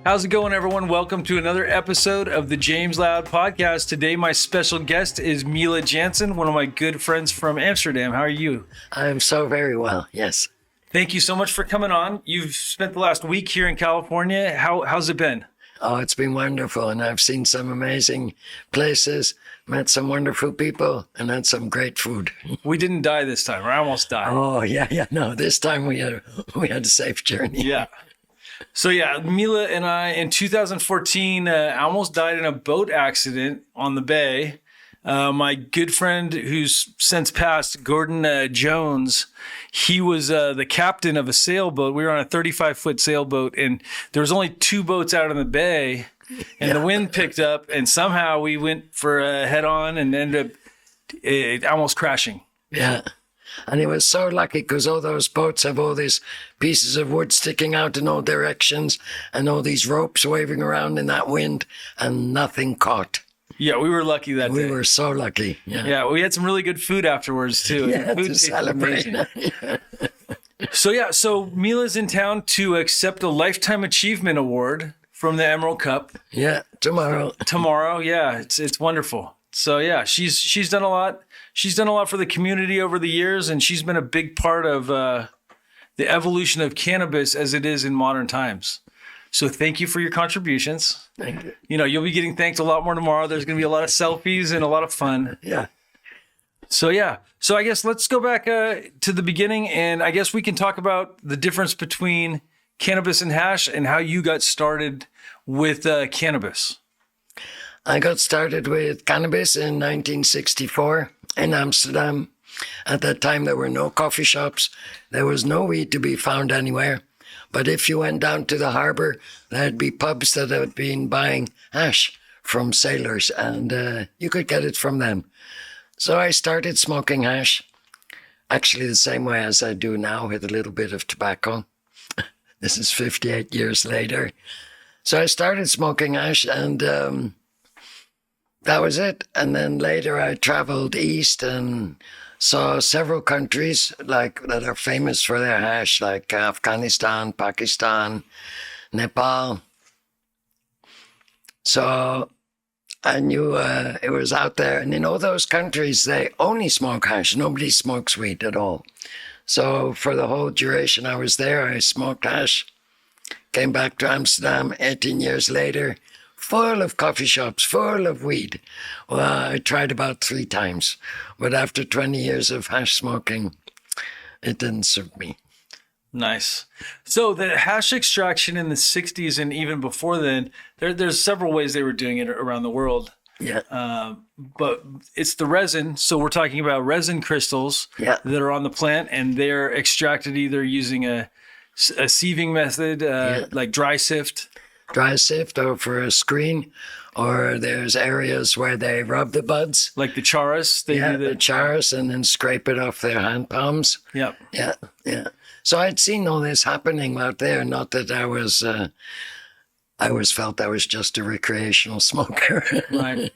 How's it going, everyone? Welcome to another episode of the James Loud Podcast. Today, my special guest is Mila Jansen, one of my good friends from Amsterdam. How are you? I'm so very well, yes. Thank you so much for coming on. You've spent the last week here in California. How's it been? Oh, it's been wonderful, and I've seen some amazing places, met some wonderful people, and had some great food. We didn't die this time, or I almost died. Oh, yeah, no, this time we had a safe journey. Yeah. So yeah, Mila and I in 2014 almost died in a boat accident on the bay. My good friend who's since passed, Gordon Jones, he was the captain of a sailboat. We were on a 35-foot sailboat, and there was only two boats out in the bay, and the wind picked up, and somehow we went for a head-on and ended up almost crashing. Yeah. And he was so lucky because all those boats have all these pieces of wood sticking out in all directions and all these ropes waving around in that wind, and nothing caught. Yeah, we were lucky that day. We were so lucky. Yeah, we had some really good food afterwards, too. Yeah, food to celebrate. So Mila's in town to accept a Lifetime Achievement Award from the Emerald Cup. Yeah, tomorrow. Tomorrow, yeah, it's wonderful. So yeah, she's done a lot. She's done a lot for the community over the years, and she's been a big part of the evolution of cannabis as it is in modern times. So thank you for your contributions. Thank you. You know, you'll be getting thanked a lot more tomorrow. There's going to be a lot of selfies and a lot of fun. Yeah. So yeah. So I guess let's go back to the beginning, and I guess we can talk about the difference between cannabis and hash and how you got started with cannabis. I got started with cannabis in 1964 in Amsterdam. At that time, there were no coffee shops. There was no weed to be found anywhere. But if you went down to the harbour, there'd be pubs that had been buying hash from sailors, and you could get it from them. So I started smoking hash, actually the same way as I do now, with a little bit of tobacco. This is 58 years later. So I started smoking hash, and that was it. And then later I traveled east and saw several countries that are famous for their hash, like Afghanistan, Pakistan, Nepal. So I knew it was out there. And in all those countries, they only smoke hash. Nobody smokes weed at all. So for the whole duration I was there, I smoked hash. Came back to Amsterdam 18 years later, full of coffee shops, full of weed. Well, I tried about 3 times, but after 20 years of hash smoking, it didn't suit me. Nice. So the hash extraction in the 60s and even before then, there's several ways they were doing it around the world. Yeah. But it's the resin. So we're talking about resin crystals that are on the plant, and they're extracted either using a sieving method, like dry sift. Dry sift over a screen, or there's areas where they rub the buds. Like the charas. The charas, and then scrape it off their hand palms. Yep. Yeah. So I'd seen all this happening out there, not that I always felt I was just a recreational smoker. Right.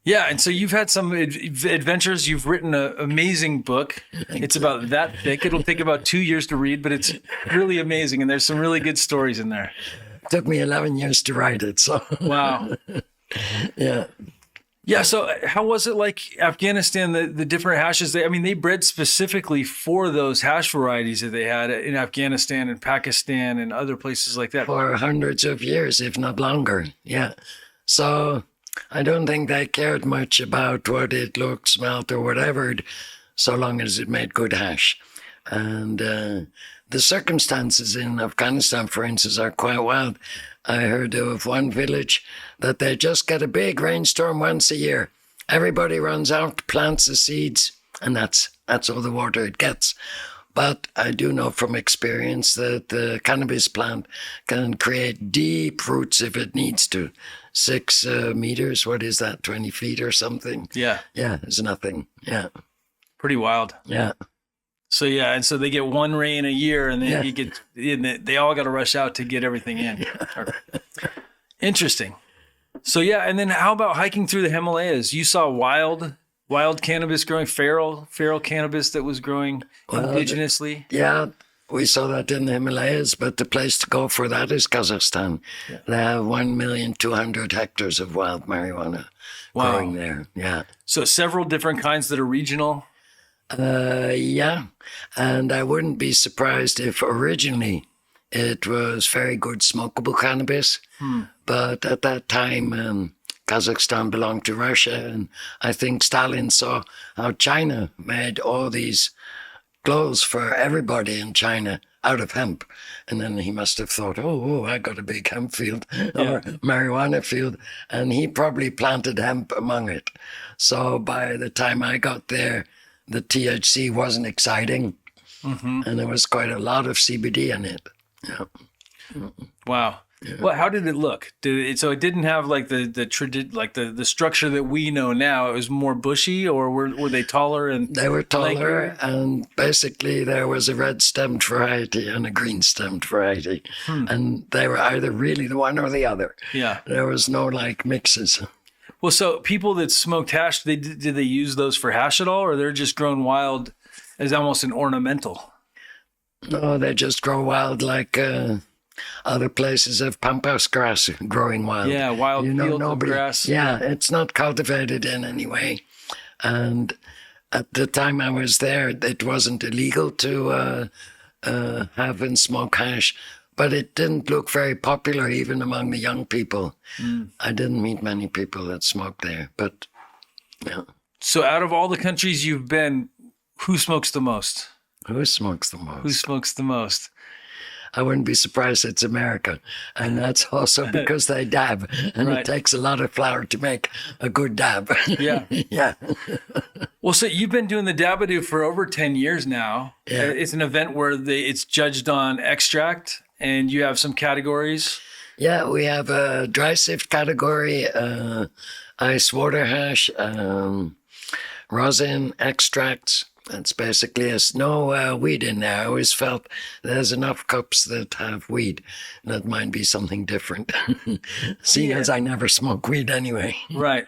Yeah, and so you've had some adventures. You've written an amazing book. It's about that thick. It'll take about 2 years to read, but it's really amazing, and there's some really good stories in there. It took me 11 years to write it, so. Wow. Yeah. Yeah, so how was it like Afghanistan, the different hashes? They bred specifically for those hash varieties that they had in Afghanistan and Pakistan and other places like that. For hundreds of years, if not longer, yeah. So I don't think they cared much about what it looked, smelt, or whatever, so long as it made good hash. And the circumstances in Afghanistan, for instance, are quite wild. I heard of one village that they just get a big rainstorm once a year. Everybody runs out, plants the seeds, and that's all the water it gets. But I do know from experience that the cannabis plant can create deep roots if it needs to. 6 meters, what is that, 20 feet or something? Yeah. Yeah, it's nothing. Yeah. Pretty wild. Yeah. So yeah, and so they get one rain a year, and then they all got to rush out to get everything in. Interesting. So yeah, and then how about hiking through the Himalayas? You saw wild cannabis growing, feral cannabis that was growing indigenously. Yeah, We saw that in the Himalayas, but the place to go for that is Kazakhstan. Yeah. They have 1,200,000 hectares of wild marijuana growing there. Yeah. So several different kinds that are regional. Yeah. And I wouldn't be surprised if originally it was very good smokable cannabis. But at that time, Kazakhstan belonged to Russia. And I think Stalin saw how China made all these clothes for everybody in China out of hemp. And then he must have thought, oh, I got a big hemp field or marijuana field. And he probably planted hemp among it. So by the time I got there, the THC wasn't exciting. And there was quite a lot of CBD in it. Yeah. Wow. Yeah. Well, how did it look? So it didn't have like the structure that we know now. It was more bushy, or were they taller and they were taller, lankier? and basically there was a red stemmed variety and a green stemmed variety, and they were either really the one or the other. Yeah, there was no like mixes. Well, so people that smoked hash, did they use those for hash at all, or they're just grown wild as almost an ornamental? No, they just grow wild like. Other places have pampas grass growing wild. Yeah, wild fields of grass. Yeah, it's not cultivated in any way. And at the time I was there, it wasn't illegal to have and smoke hash, but it didn't look very popular even among the young people. I didn't meet many people that smoked there, but yeah. So out of all the countries you've been, who smokes the most? Who smokes the most? Who smokes the most? I wouldn't be surprised it's America. And that's also because they dab. And Right. It takes a lot of flour to make a good dab. Yeah. Yeah. Well, so you've been doing the Dabadoo for over 10 years now. Yeah. It's an event where it's judged on extract, and you have some categories. Yeah, we have a dry sift category, ice water hash, rosin extracts. It's basically there's no weed in there. I always felt there's enough cups that have weed. That might be something different. Seeing as I never smoke weed anyway. Right.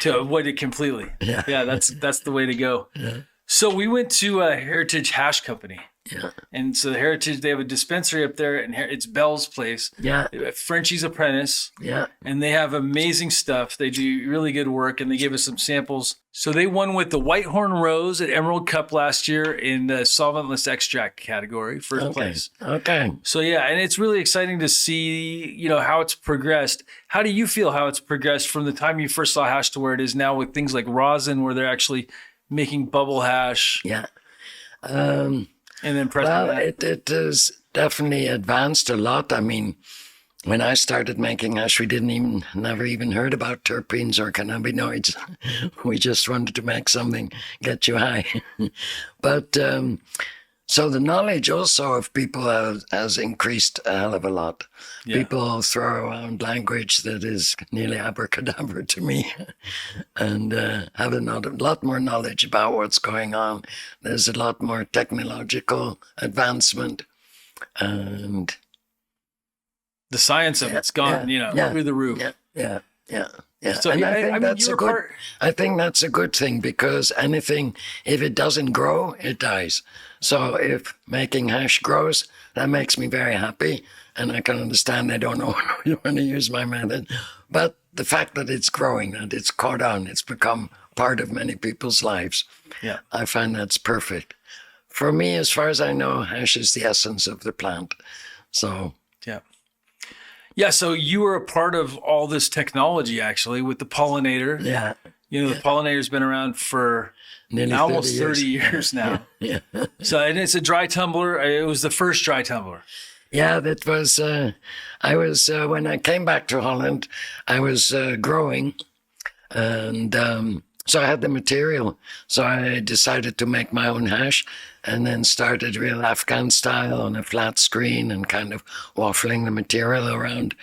To avoid it completely. Yeah. Yeah, that's the way to go. Yeah. So we went to a Heritage Hash Company. Yeah. And so the Heritage, they have a dispensary up there, and it's Bell's place. Yeah. Frenchie's Apprentice. Yeah. And they have amazing stuff. They do really good work, and they gave us some samples. So they won with the Whitehorn Rose at Emerald Cup last year in the solventless extract category, first place. Okay. So yeah, and it's really exciting to see, how it's progressed. How do you feel how it's progressed from the time you first saw hash to where it is now with things like rosin, where they're actually making bubble hash? Yeah. And then pressing Well, that? it has definitely advanced a lot. I mean, when I started making hash, we never even heard about terpenes or cannabinoids. We just wanted to make something get you high. But so the knowledge also of people has increased a hell of a lot. Yeah. People throw around language that is nearly abracadabra to me, and have a lot more knowledge about what's going on. There's a lot more technological advancement, and The science of it's gone, through the roof. yeah. So And yeah, I think that's a good thing, because anything, if it doesn't grow, it dies. So if making hash grows, that makes me very happy, and I can understand they don't want to use my method. But the fact that it's growing, that it's caught on, it's become part of many people's lives. Yeah. I find that's perfect. For me, as far as I know, hash is the essence of the plant. So Yeah. Yeah, so you were a part of all this technology, actually, with the Pollinator. yeah, The Pollinator's been around for nearly almost 30 years now. yeah. So, and it's a dry tumbler. It was the first dry tumbler. Yeah, that was, I was, when I came back to Holland, I was growing, and so I had the material. So I decided to make my own hash, and then started real Afghan style on a flat screen and kind of waffling the material around,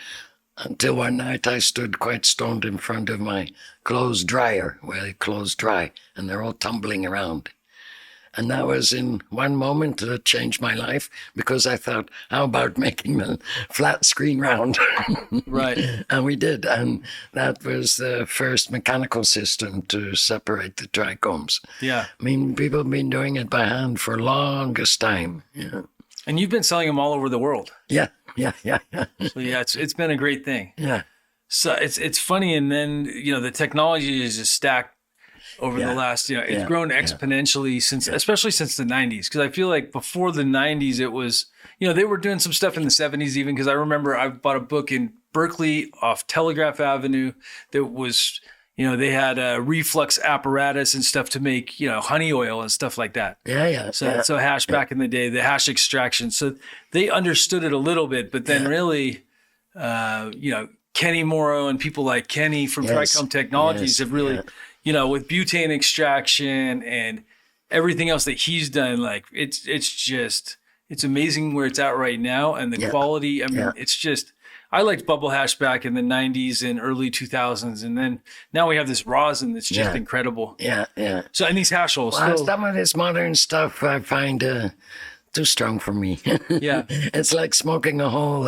until one night I stood quite stoned in front of my clothes dryer, where they clothes dry, and they're all tumbling around. And that was in one moment that changed my life, because I thought, how about making the flat screen round? Right. And we did. And that was the first mechanical system to separate the trichomes. Yeah. I mean, people have been doing it by hand for longest time. Yeah. And you've been selling them all over the world. Yeah. So yeah, it's been a great thing. Yeah. So it's funny, and then the technology is just stacked over the last, it's grown exponentially since, especially since the 90s. Because I feel like before the 90s, it was, they were doing some stuff in the 70s even. Because I remember I bought a book in Berkeley off Telegraph Avenue that was, they had a reflux apparatus and stuff to make, honey oil and stuff like that. Yeah. So hash back in the day, the hash extraction. So they understood it a little bit, but then really, Kenny Morrow and people like Kenny from Trichome Technologies have really, with butane extraction and everything else that he's done, like it's amazing where it's at right now. And the quality, I mean, it's just, I liked bubble hash back in the 90s and early 2000s. And then now we have this rosin that's just incredible. Yeah. So, and these hash holes. Well, some of this modern stuff I find too strong for me. Yeah. It's like smoking a whole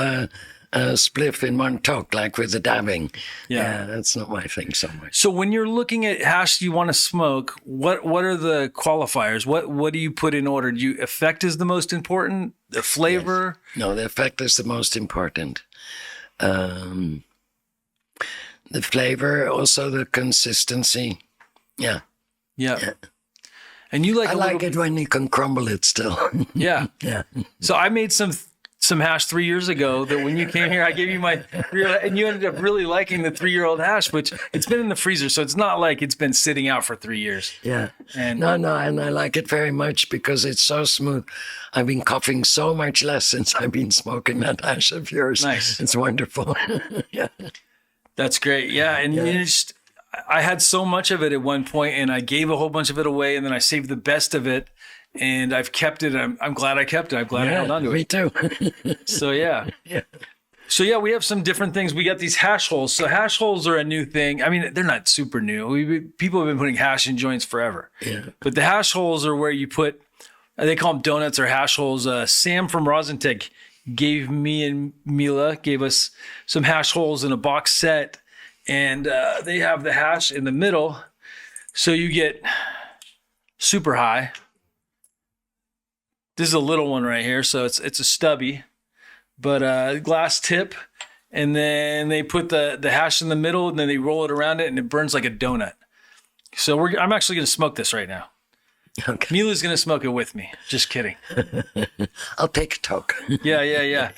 spliff in one toke, like with the dabbing. Yeah, that's not my thing so much. So when you're looking at hash you want to smoke, what are the qualifiers? What do you put in order? Do you effect is the most important? The flavor? Yes. No, the effect is the most important. The flavor, also the consistency. Yeah. And you like I like it when you can crumble it still. Yeah. Yeah. So I made some hash 3 years ago that when you came here, I gave you and you ended up really liking the 3-year-old hash, which it's been in the freezer. So it's not like it's been sitting out for 3 years. Yeah. And no, and I like it very much because it's so smooth. I've been coughing so much less since I've been smoking that hash of yours. Nice. It's wonderful. Yeah. That's great. Yeah. And I had so much of it at one point and I gave a whole bunch of it away and then I saved the best of it. And I've kept it. I'm glad I kept it. I'm glad I held on to it. Me too. So, yeah. Yeah. So, yeah, we have some different things. We got these hash holes. So hash holes are a new thing. I mean, they're not super new. People have been putting hash in joints forever. Yeah. But the hash holes are where you put, they call them donuts or hash holes. Sam from Rosentech gave me and Mila, gave us some hash holes in a box set. And they have the hash in the middle. So you get super high. This is a little one right here, so it's a stubby, but glass tip, and then they put the hash in the middle, and then they roll it around it, and it burns like a donut. So I'm actually going to smoke this right now. Okay. Mila's going to smoke it with me. Just kidding. I'll take a toke. Yeah.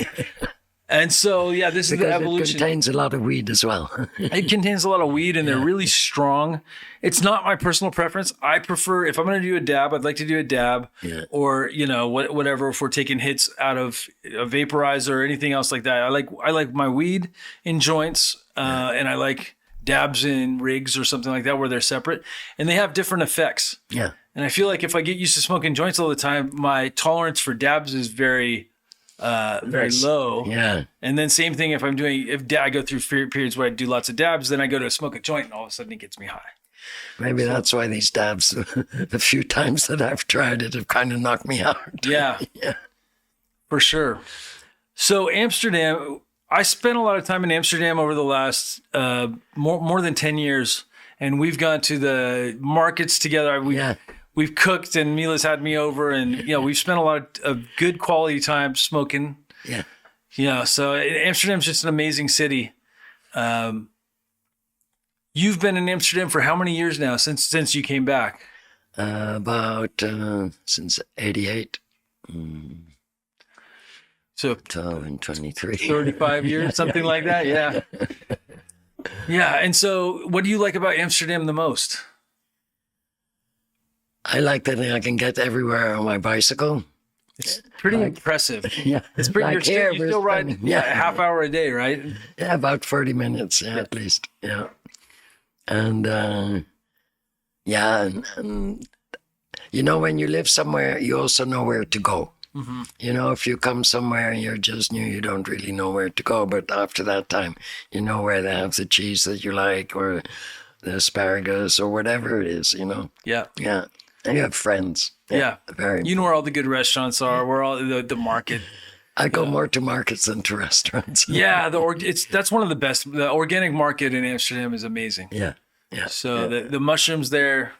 And so, yeah, this is the evolution. It contains a lot of weed as well. It contains a lot of weed, and they're really strong. It's not my personal preference. I prefer, if I'm going to do a dab, I'd like to do a dab, or whatever. If we're taking hits out of a vaporizer or anything else like that, I like my weed in joints, and I like dabs in rigs or something like that where they're separate, and they have different effects. Yeah. And I feel like if I get used to smoking joints all the time, my tolerance for dabs is very low. Yeah. And then same thing if I go through periods where I do lots of dabs, then I go to smoke a joint and all of a sudden it gets me high. Maybe that's why these dabs, the few times that I've tried it, have kind of knocked me out. Yeah. Yeah. For sure. So Amsterdam, I spent a lot of time in Amsterdam over the last more than 10 years. And we've gone to the markets together. We've cooked and Mila's had me over and, we've spent a lot of good quality time smoking. Yeah. So Amsterdam's just an amazing city. You've been in Amsterdam for how many years now since you came back? About since 88. So 23. 35 years, something like that. Yeah. Yeah. And so what do you like about Amsterdam the most? I like that I can get everywhere on my bicycle. It's pretty impressive. Yeah. It's pretty, Like you're still riding a half hour a day, right? Yeah, about 40 minutes at least. Yeah. And and when you live somewhere, you also know where to go. Mm-hmm. If you come somewhere and you're just new, you don't really know where to go. But after that time, you know where they have the cheese that you like or the asparagus or whatever it is, Yeah. Yeah. And you have friends. Yeah. Very You know where all the good restaurants are, where all the market. I go more to markets than to restaurants. Yeah, that's one of the best. The organic market in Amsterdam is amazing. Yeah. Yeah. So the mushrooms there,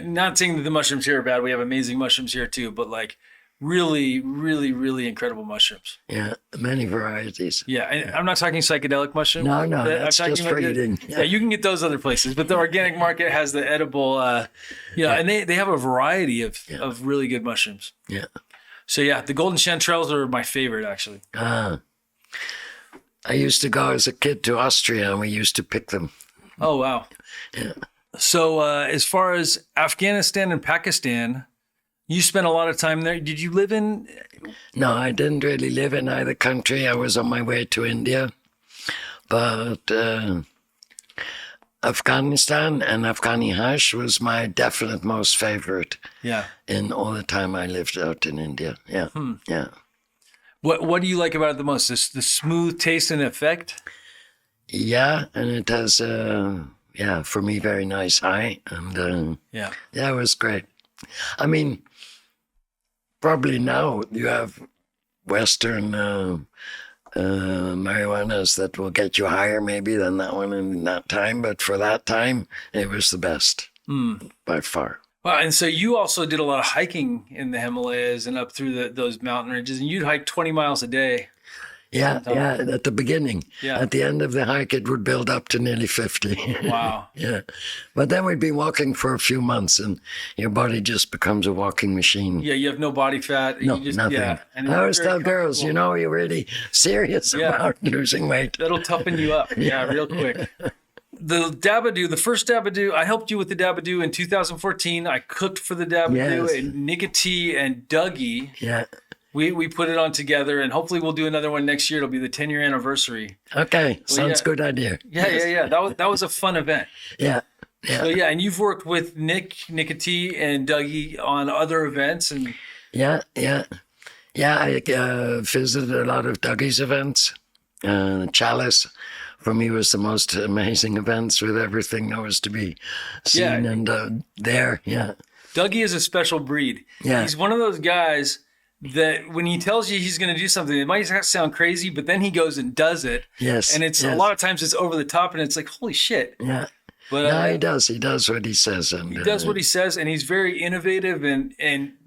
not saying that the mushrooms here are bad. We have amazing mushrooms here too, but like Really, really, really incredible mushrooms. Yeah, many varieties. Yeah, and I'm not talking psychedelic mushrooms. No, no, I'm that's talking just for about eating. Yeah, you can get those other places, but the organic market has the edible, and they have a variety of really good mushrooms. Yeah. So yeah, the golden chanterelles are my favorite actually. I used to go as a kid to Austria, and we used to pick them. Oh wow. Yeah. So as far as Afghanistan and Pakistan, you spent a lot of time there. Did you live in? No, I didn't really live in either country. I was on my way to India. But Afghanistan and Afghani hash was my definite most favorite. Yeah. In all the time I lived out in India. Yeah. Yeah. What do you like about it the most? The smooth taste and effect? Yeah, and it has, for me, very nice high. And yeah, it was great. I mean, probably now you have Western marijuanas that will get you higher maybe than that one in that time. But for that time, it was the best by far. Wow, and so you also did a lot of hiking in the Himalayas and up through those mountain ridges, and you'd hike 20 miles a day. Yeah, at the beginning. Yeah. At the end of the hike, it would build up to nearly 50. Wow. Yeah. But then we'd be walking for a few months, and your body just becomes a walking machine. Yeah, you have no body fat. No, nothing. Yeah. And I always tell girls, you're really serious about losing weight. That'll toughen you up. Yeah, real quick. The Dabadoo, the first Dabadoo, I helped you with the Dabadoo in 2014. I cooked for the Dabadoo, and Nicotee and Dougie. Yeah. We put it on together, and hopefully we'll do another one next year. It'll be the 10-year anniversary. Okay, sounds good idea. Yeah. That was a fun event. Yeah. So and you've worked with Nicotee and Dougie on other events, and I visited a lot of Dougie's events. Chalice for me was the most amazing events with everything that was to be seen and there. Yeah, Dougie is a special breed. Yeah, he's one of those guys that when he tells you he's going to do something, it might sound crazy, but then he goes and does it. Yes. And it's a lot of times it's over the top, and it's like, holy shit. Yeah. But he does. He does what he says. And he does what he says, and he's very innovative and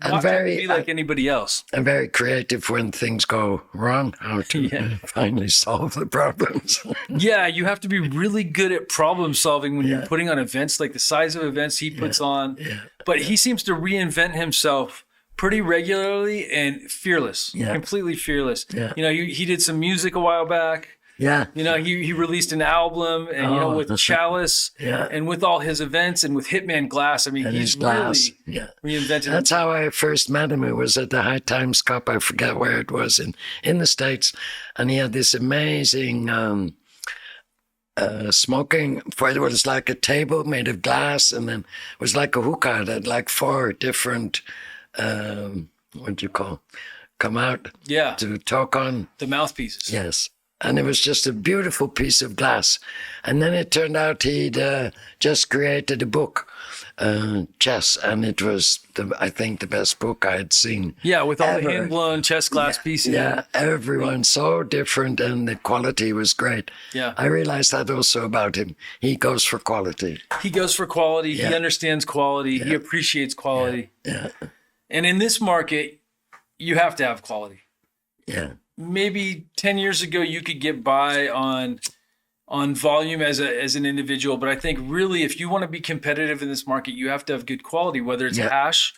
not very, to be like anybody else. And very creative when things go wrong, how to finally solve the problems. Yeah, you have to be really good at problem solving when you're putting on events, like the size of events he puts on. Yeah. But he seems to reinvent himself pretty regularly and fearless, completely fearless. Yeah. He did some music a while back. Yeah. He released an album and, with Chalice and with all his events and with Hitman Glass. I mean, he's really reinvented. That's how I first met him. It was at the High Times Cup. I forget where it was in the States. And he had this amazing smoking, it was like a table made of glass, and then it was like a hookah. It had like 4 different come out to talk on. The mouthpieces. Yes. And it was just a beautiful piece of glass. And then it turned out he'd just created a book, chess, and it was, I think, the best book I had seen. Yeah, with all the hand-blown chess glass pieces. Yeah, everyone so different, and the quality was great. Yeah. I realized that also about him. He goes for quality. He goes for quality. He understands quality. He appreciates quality. Yeah. And in this market, you have to have quality. Yeah. Maybe 10 years ago, you could get by on volume as an individual. But I think really, if you want to be competitive in this market, you have to have good quality, whether it's hash,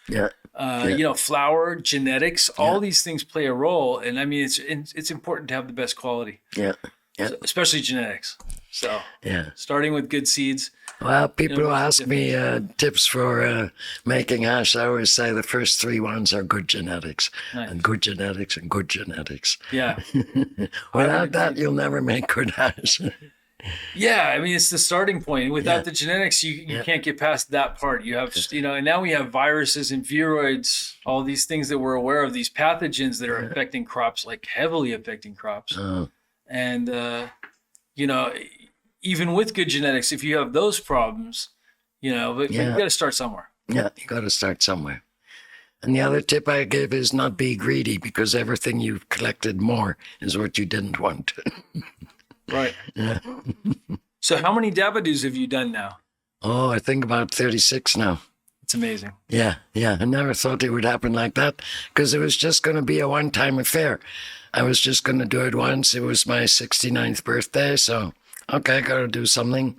flower, genetics, all these things play a role. And I mean, it's important to have the best quality. Yeah. Yeah. So, especially genetics. So starting with good seeds. Well, people ask me tips for making hash. I always say the first 3 ones are good genetics, and good genetics and good genetics. Yeah. Without that, you'll never make good hash. Yeah, I mean, it's the starting point. Without the genetics, you can't get past that part. You have, and now we have viruses and viroids, all these things that we're aware of, these pathogens that are affecting crops, like heavily affecting crops. And, even with good genetics, if you have those problems, but you got to start somewhere. Yeah, you got to start somewhere. And the other tip I give is not be greedy, because everything you've collected more is what you didn't want. Right. Yeah. So how many Dabadoos have you done now? Oh, I think about 36 now. It's amazing. Yeah. I never thought it would happen like that because it was just going to be a one-time affair. I was just going to do it once. It was my 69th birthday. So, okay, got to do something.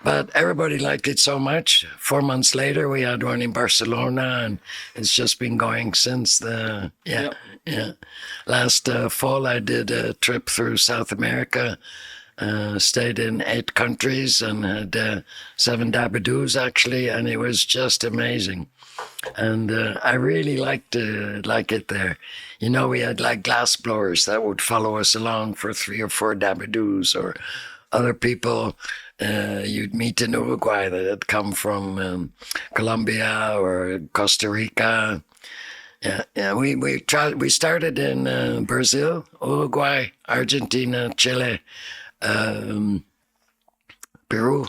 But everybody liked it so much. 4 months later, we had one in Barcelona, and it's just been going since. Last fall, I did a trip through South America, stayed in 8 countries, and had 7 dabadoos, actually, and it was just amazing. And I really like it there. You know, we had like glass blowers that would follow us along for 3 or 4 dabadoos, or other people you'd meet in Uruguay that had come from Colombia or Costa Rica. We started in Brazil, Uruguay, Argentina, Chile, Peru,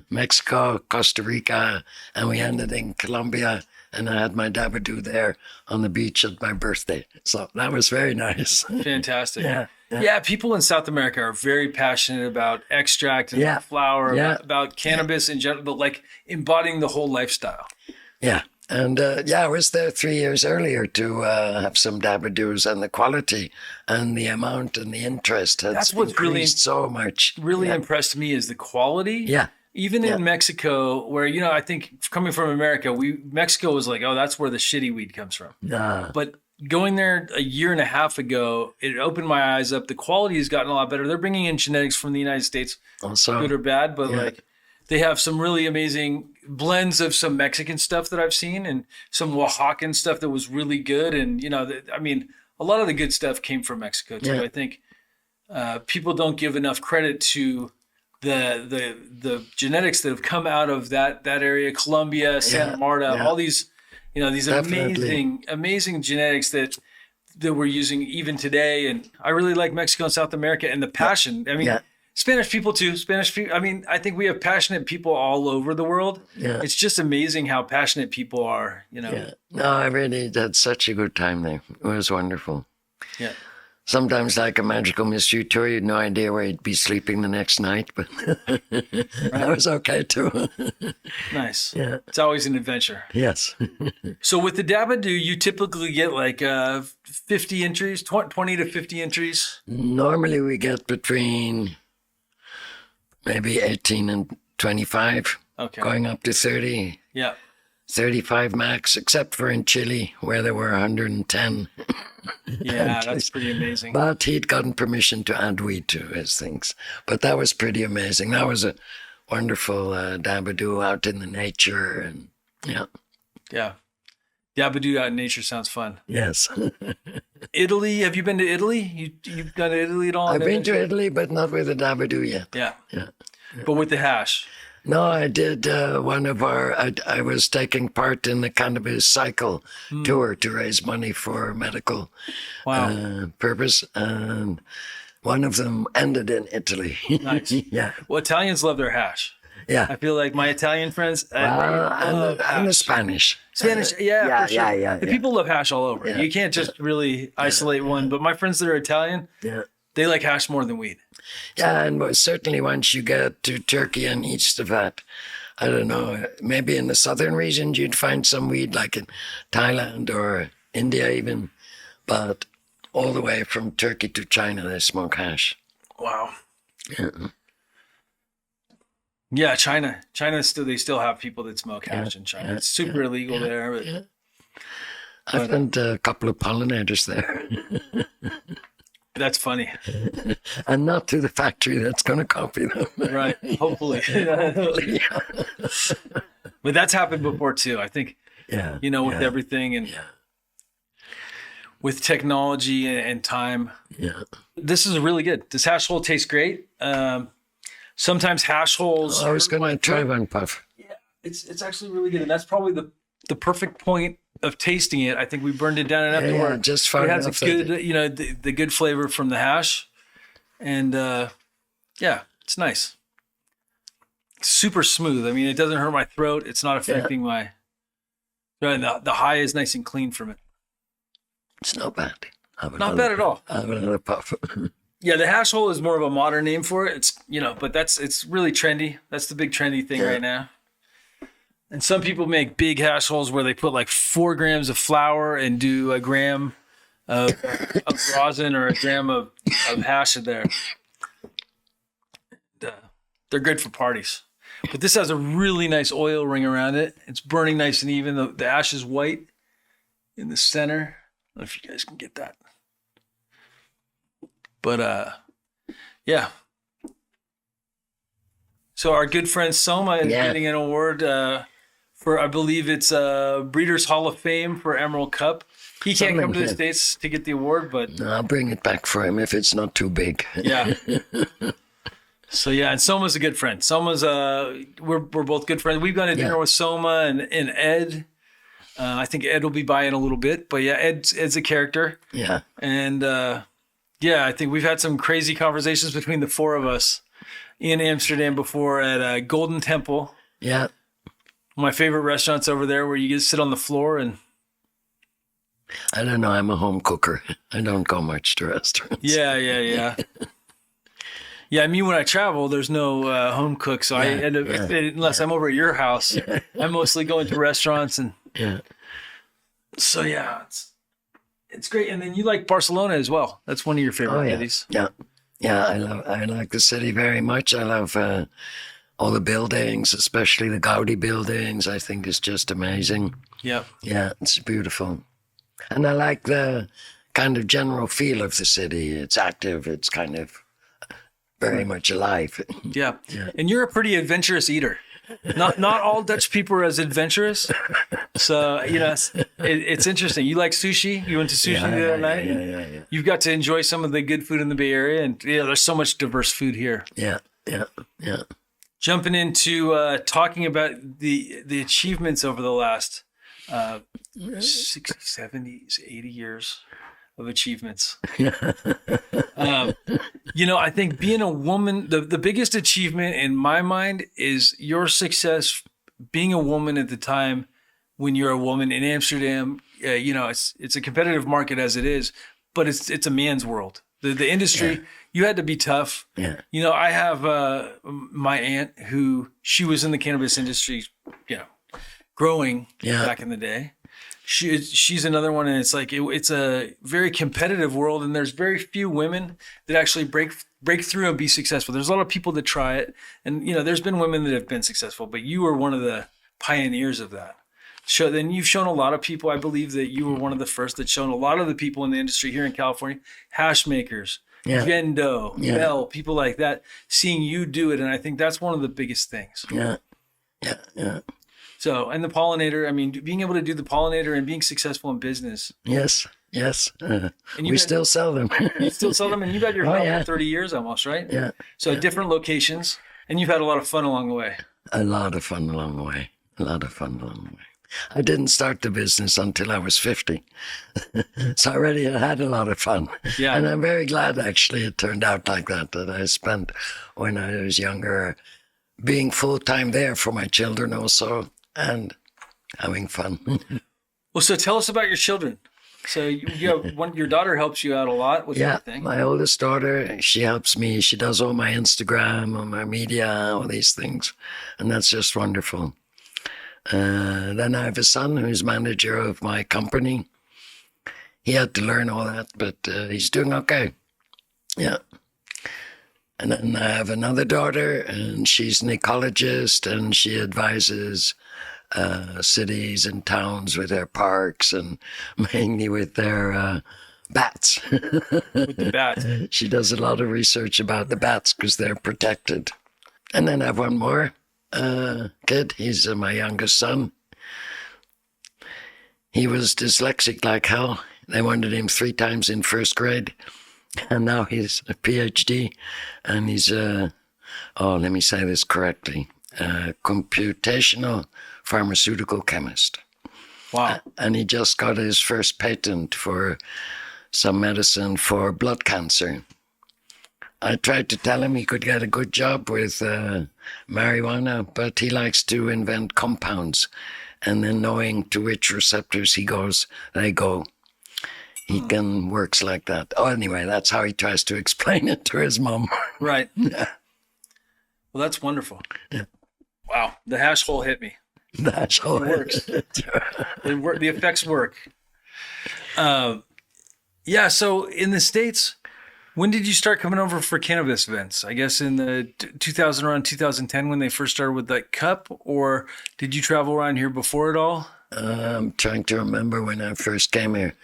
Mexico, Costa Rica, and we ended in Colombia. And I had my dabadoo there on the beach at my birthday. So that was very nice. Fantastic. Yeah, people in South America are very passionate about extract and flower, about cannabis in general, but like embodying the whole lifestyle. Yeah. And I was there 3 years earlier to have some dabadoos, and the quality and the amount and the interest has increased so much. Really impressed me is the quality. Yeah. Even in Mexico, where, you know, I think coming from America, Mexico was like, oh, that's where the shitty weed comes from. But going there a year and a half ago, it opened my eyes up. The quality has gotten a lot better. They're bringing in genetics from the United States, also, good or bad, but like they have some really amazing blends of some Mexican stuff that I've seen and some Oaxacan stuff that was really good. And, you know, I mean, a lot of the good stuff came from Mexico too. I think people don't give enough credit to the genetics that have come out of that area, Colombia, Santa Marta, all these, you know, these amazing genetics that we're using even today. And I really like Mexico and South America and the passion. I mean, Spanish people too. I mean, I think we have passionate people all over the world. It's just amazing how passionate people are, you know. No, I really had such a good time there. It was wonderful. Sometimes like a magical mystery tour, you had no idea where you'd be sleeping the next night, but that was okay too. Nice. It's always an adventure. Yes. So with the dabadoo, you typically get like 50 entries, 20 to 50 entries? Normally we get between maybe 18 and 25, going up to 30. 35 max, except for in Chile, where there were 110. That's pretty amazing. But he'd gotten permission to add weed to his things. But that was pretty amazing. That was a wonderful dabadoo out in the nature. And Dabadoo out in nature sounds fun. Yes. Italy, have you been to Italy? You've gone to Italy at all? I've been to Italy, but not with the dabadoo yet. Yeah. But with the hash? No, I did I was taking part in the cannabis cycle tour to raise money for medical purpose. And one of them ended in Italy. Nice. Well, Italians love their hash. I feel like my Italian friends. And the Spanish. Spanish, for sure. The people love hash all over. You can't just really isolate one. But my friends that are Italian, they like hash more than weed. Yeah, and certainly once you get to Turkey and east of that, I don't know, maybe in the southern regions you'd find some weed, like in Thailand or India even, but all the way from Turkey to China, they smoke hash. Wow. Yeah, China they still have people that smoke hash in China. It's super illegal there. But, I've found a couple of pollinators there. That's funny. And not to the factory that's going to copy them. Right. Hopefully. But that's happened before too. I think, with everything and with technology and time. This is really good. This hash hole tastes great. Sometimes hash holes. I was going to try one puff. Yeah, it's actually really good. And that's probably the perfect point of tasting it. I think we burned it down enough to where just far it has a good, the good flavor from the hash, and it's nice. Super smooth. I mean, it doesn't hurt my throat. It's not affecting my. The high is nice and clean from it. It's not bad. Not bad at all. Have another puff. Yeah, the hash hole is more of a modern name for it. It's but it's really trendy. That's the big trendy thing right now. And some people make big hash holes where they put like 4 grams of flour and do a gram of rosin or a gram of hash in there. They're good for parties. But this has a really nice oil ring around it. It's burning nice and even. The ash is white in the center. I don't know if you guys can get that. But yeah. So our good friend Soma is getting an award for, I believe it's Breeders' Hall of Fame for Emerald Cup. He can't come to the States to get the award, but... No, I'll bring it back for him if it's not too big. Yeah. So yeah, and Soma's a good friend. Soma's we're both good friends. We've gone to dinner with Soma and Ed. I think Ed will be by in a little bit, but yeah, Ed's a character. Yeah. And I think we've had some crazy conversations between the 4 of us in Amsterdam before at Golden Temple. Yeah. My favorite restaurants over there where you get to sit on the floor and... I don't know. I'm a home cooker. I don't go much to restaurants. Yeah. Yeah, me when I travel, there's no home cook, so I end up unless I'm over at your house. I'm mostly going to restaurants and So yeah, it's great. And then you like Barcelona as well. That's one of your favorite cities. Yeah, I like the city very much. I love all the buildings, especially the Gaudi buildings. I think it's just amazing. Yeah, it's beautiful, and I like the kind of general feel of the city. It's active. It's kind of very much alive. Yeah. And you're a pretty adventurous eater. Not all Dutch people are as adventurous. So, it's interesting. You like sushi? You went to sushi the other night? Yeah. You've got to enjoy some of the good food in the Bay Area. And there's so much diverse food here. Yeah. Jumping into talking about the achievements over the last 60, 70, 80 years of achievements. I think being a woman, the biggest achievement in my mind is your success being a woman at the time when you're a woman in Amsterdam. It's a competitive market as it is, but it's a man's world. The industry, you had to be tough. Yeah. I have my aunt who she was in the cannabis industry, growing back in the day. She's another one, and it's like it's a very competitive world, and there's very few women that actually break through and be successful. There's a lot of people that try it, and there's been women that have been successful, but you were one of the pioneers of that. So then you've shown a lot of people. I believe that you were one of the first that shown a lot of the people in the industry here in California, hash makers, Vendo, Bell, people like that, seeing you do it, and I think that's one of the biggest things. Yeah. So, and the Pollinator, I mean, being able to do the Pollinator and being successful in business. Yes. And we still sell them. You still sell them, and you've had your house for 30 years almost, right? Yeah. So different locations, and you've had a lot of fun along the way. A lot of fun along the way. I didn't start the business until I was 50. So already I had a lot of fun. Yeah. And I'm very glad, actually, it turned out like that I spent when I was younger being full-time there for my children also, and having fun. Well, so tell us about your children. So you have your daughter helps you out a lot with everything. My oldest daughter, she helps me. She does all my Instagram, all my media, all these things. And that's just wonderful. Then I have a son who's manager of my company. He had to learn all that, but he's doing okay. Yeah. And then I have another daughter, and she's an ecologist, and she advises cities and towns with their parks and mainly with their bats. With the bats. She does a lot of research about the bats because they're protected. And then I have one more kid. He's my youngest son. He was dyslexic like hell. They wanted him 3 times in first grade. And now he's a PhD, and he's let me say this correctly, computational pharmaceutical chemist. Wow. And he just got his first patent for some medicine for blood cancer. I tried to tell him he could get a good job with marijuana, but he likes to invent compounds, and then knowing to which receptors they go. He can works like that. Oh, anyway, that's how he tries to explain it to his mom. Right. Yeah. Well, that's wonderful. Yeah. Wow. The hash hole hit me. That's how It works. The effects work. Yeah. So in the States, when did you start coming over for cannabis events? I guess in the 2000, around 2010 when they first started with that cup, or did you travel around here before it all? I'm trying to remember when I first came here.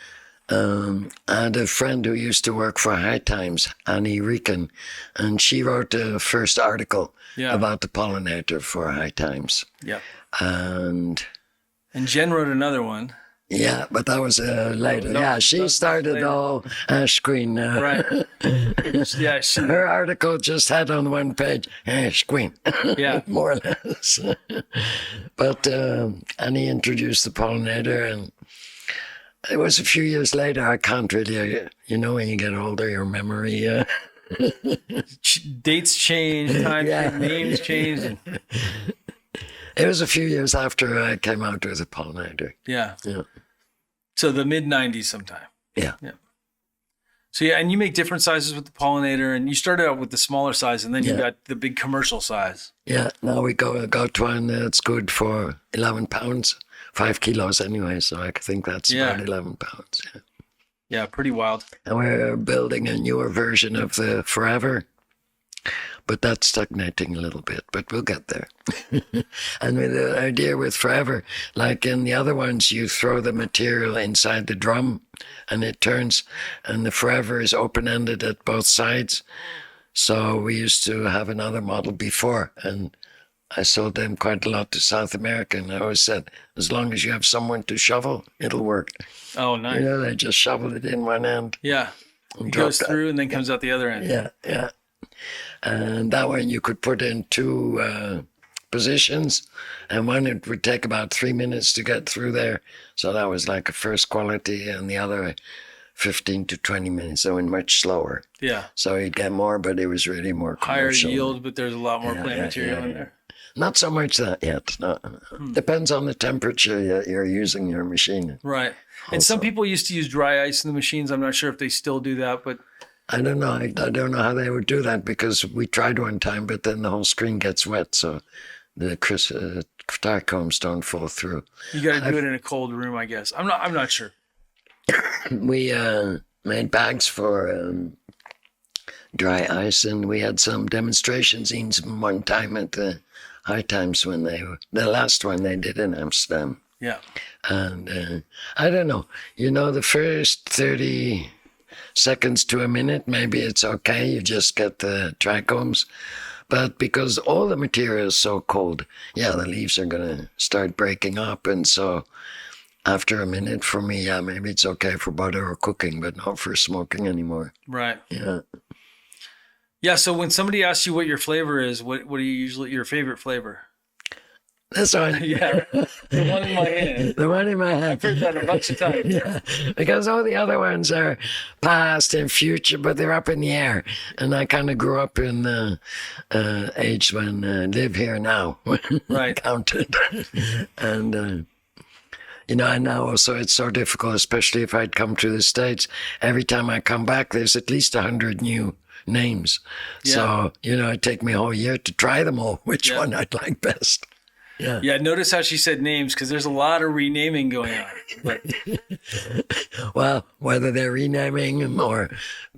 I had a friend who used to work for High Times, Annie Rican, and she wrote the first article about the pollinator for High Times. Yeah. And Jen wrote another one. yeah, but that was later. No, yeah, she started all ash green. Right. Yeah. Her article just had on one page, ash green. Yeah. More or less. But Annie introduced the pollinator, and it was a few years later. I can't really, when you get older, your memory. Dates change, time change, names change. It was a few years after I came out with the pollinator. Yeah. Yeah. So the mid 90s sometime. Yeah. Yeah. So yeah, and you make different sizes with the pollinator, and you started out with the smaller size, and then you got the big commercial size. Yeah. Now we got one that's good for 11 pounds, 5 kilos anyway. So I think that's about 11 pounds. Yeah. Yeah, pretty wild. And we're building a newer version of the Forever, but that's stagnating a little bit, but we'll get there. And with the idea with Forever, like in the other ones, you throw the material inside the drum and it turns, and the Forever is open-ended at both sides. So we used to have another model before, and I sold them quite a lot to South America, and I always said, as long as you have someone to shovel, it'll work. Oh, nice. They just shovel it in one end. Yeah. It goes through and then comes out the other end. Yeah, yeah. And that one you could put in two positions, and one it would take about 3 minutes to get through there. So that was like a first quality, and the other 15 to 20 minutes, so much slower. Yeah. So you'd get more, but it was really more Higher commercial. yield, but there's a lot more plant material in there. Not so much that yet. No. Depends on the temperature you're using your machine. Right. And some people used to use dry ice in the machines. I'm not sure if they still do that, but I don't know. I don't know how they would do that, because we tried one time, but then the whole screen gets wet, so the tar combs don't fall through. You got to do it in a cold room, I guess. I'm not sure. We made bags for dry ice, and we had some demonstration scenes one time at the High Times when the last one they did in Amsterdam. Yeah. And I don't know. The first 30 seconds to a minute, maybe it's okay. You just get the trichomes. But because all the material is so cold, the leaves are going to start breaking up. And so after a minute, for me, maybe it's okay for butter or cooking, but not for smoking anymore. Right. Yeah. Yeah. So when somebody asks you what your flavor is, what are you usually your favorite flavor? This one. Yeah. The one in my hand. The one in my hand. I've heard that a bunch of times. Yeah. Because all the other ones are past and future, but they're up in the air. And I kind of grew up in the age when live here now. Right. Counted. And, and now also it's so difficult, especially if I'd come to the States. Every time I come back, there's at least 100 new names. Yeah. So, it'd take me a whole year to try them all, which one I'd like best. Yeah. Yeah. Notice how she said names, because there's a lot of renaming going on. But well, whether they're renaming them or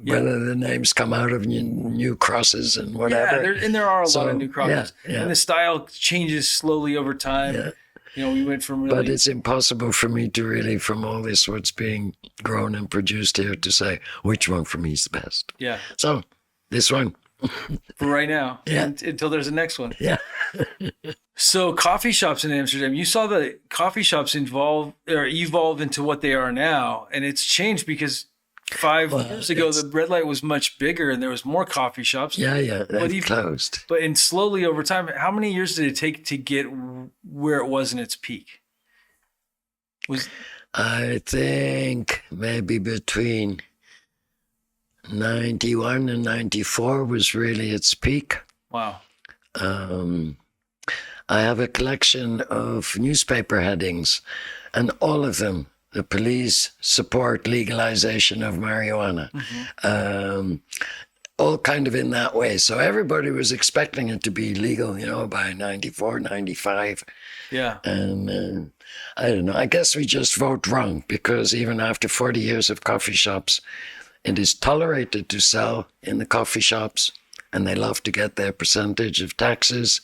whether the names come out of new crosses and whatever. Yeah, there are a lot of new crosses. Yeah. And the style changes slowly over time. Yeah. We went from But it's impossible for me to really, from all this what's being grown and produced here, to say which one for me is the best. Yeah. So, this one. For right now. Yeah. Until there's a next one. Yeah. So coffee shops in Amsterdam, you saw the coffee shops evolve into what they are now. And it's changed because 5 years ago, the red light was much bigger and there was more coffee shops. Yeah. They've closed. But slowly over time, how many years did it take to get where it was in its peak? I think maybe between 91 and 94 was really its peak. Wow. I have a collection of newspaper headings, and all of them, the police support legalization of marijuana. Mm-hmm. all kind of in that way. So everybody was expecting it to be legal, by 94, 95. Yeah. And I don't know. I guess we just vote wrong, because even after 40 years of coffee shops, it is tolerated to sell in the coffee shops, and they love to get their percentage of taxes.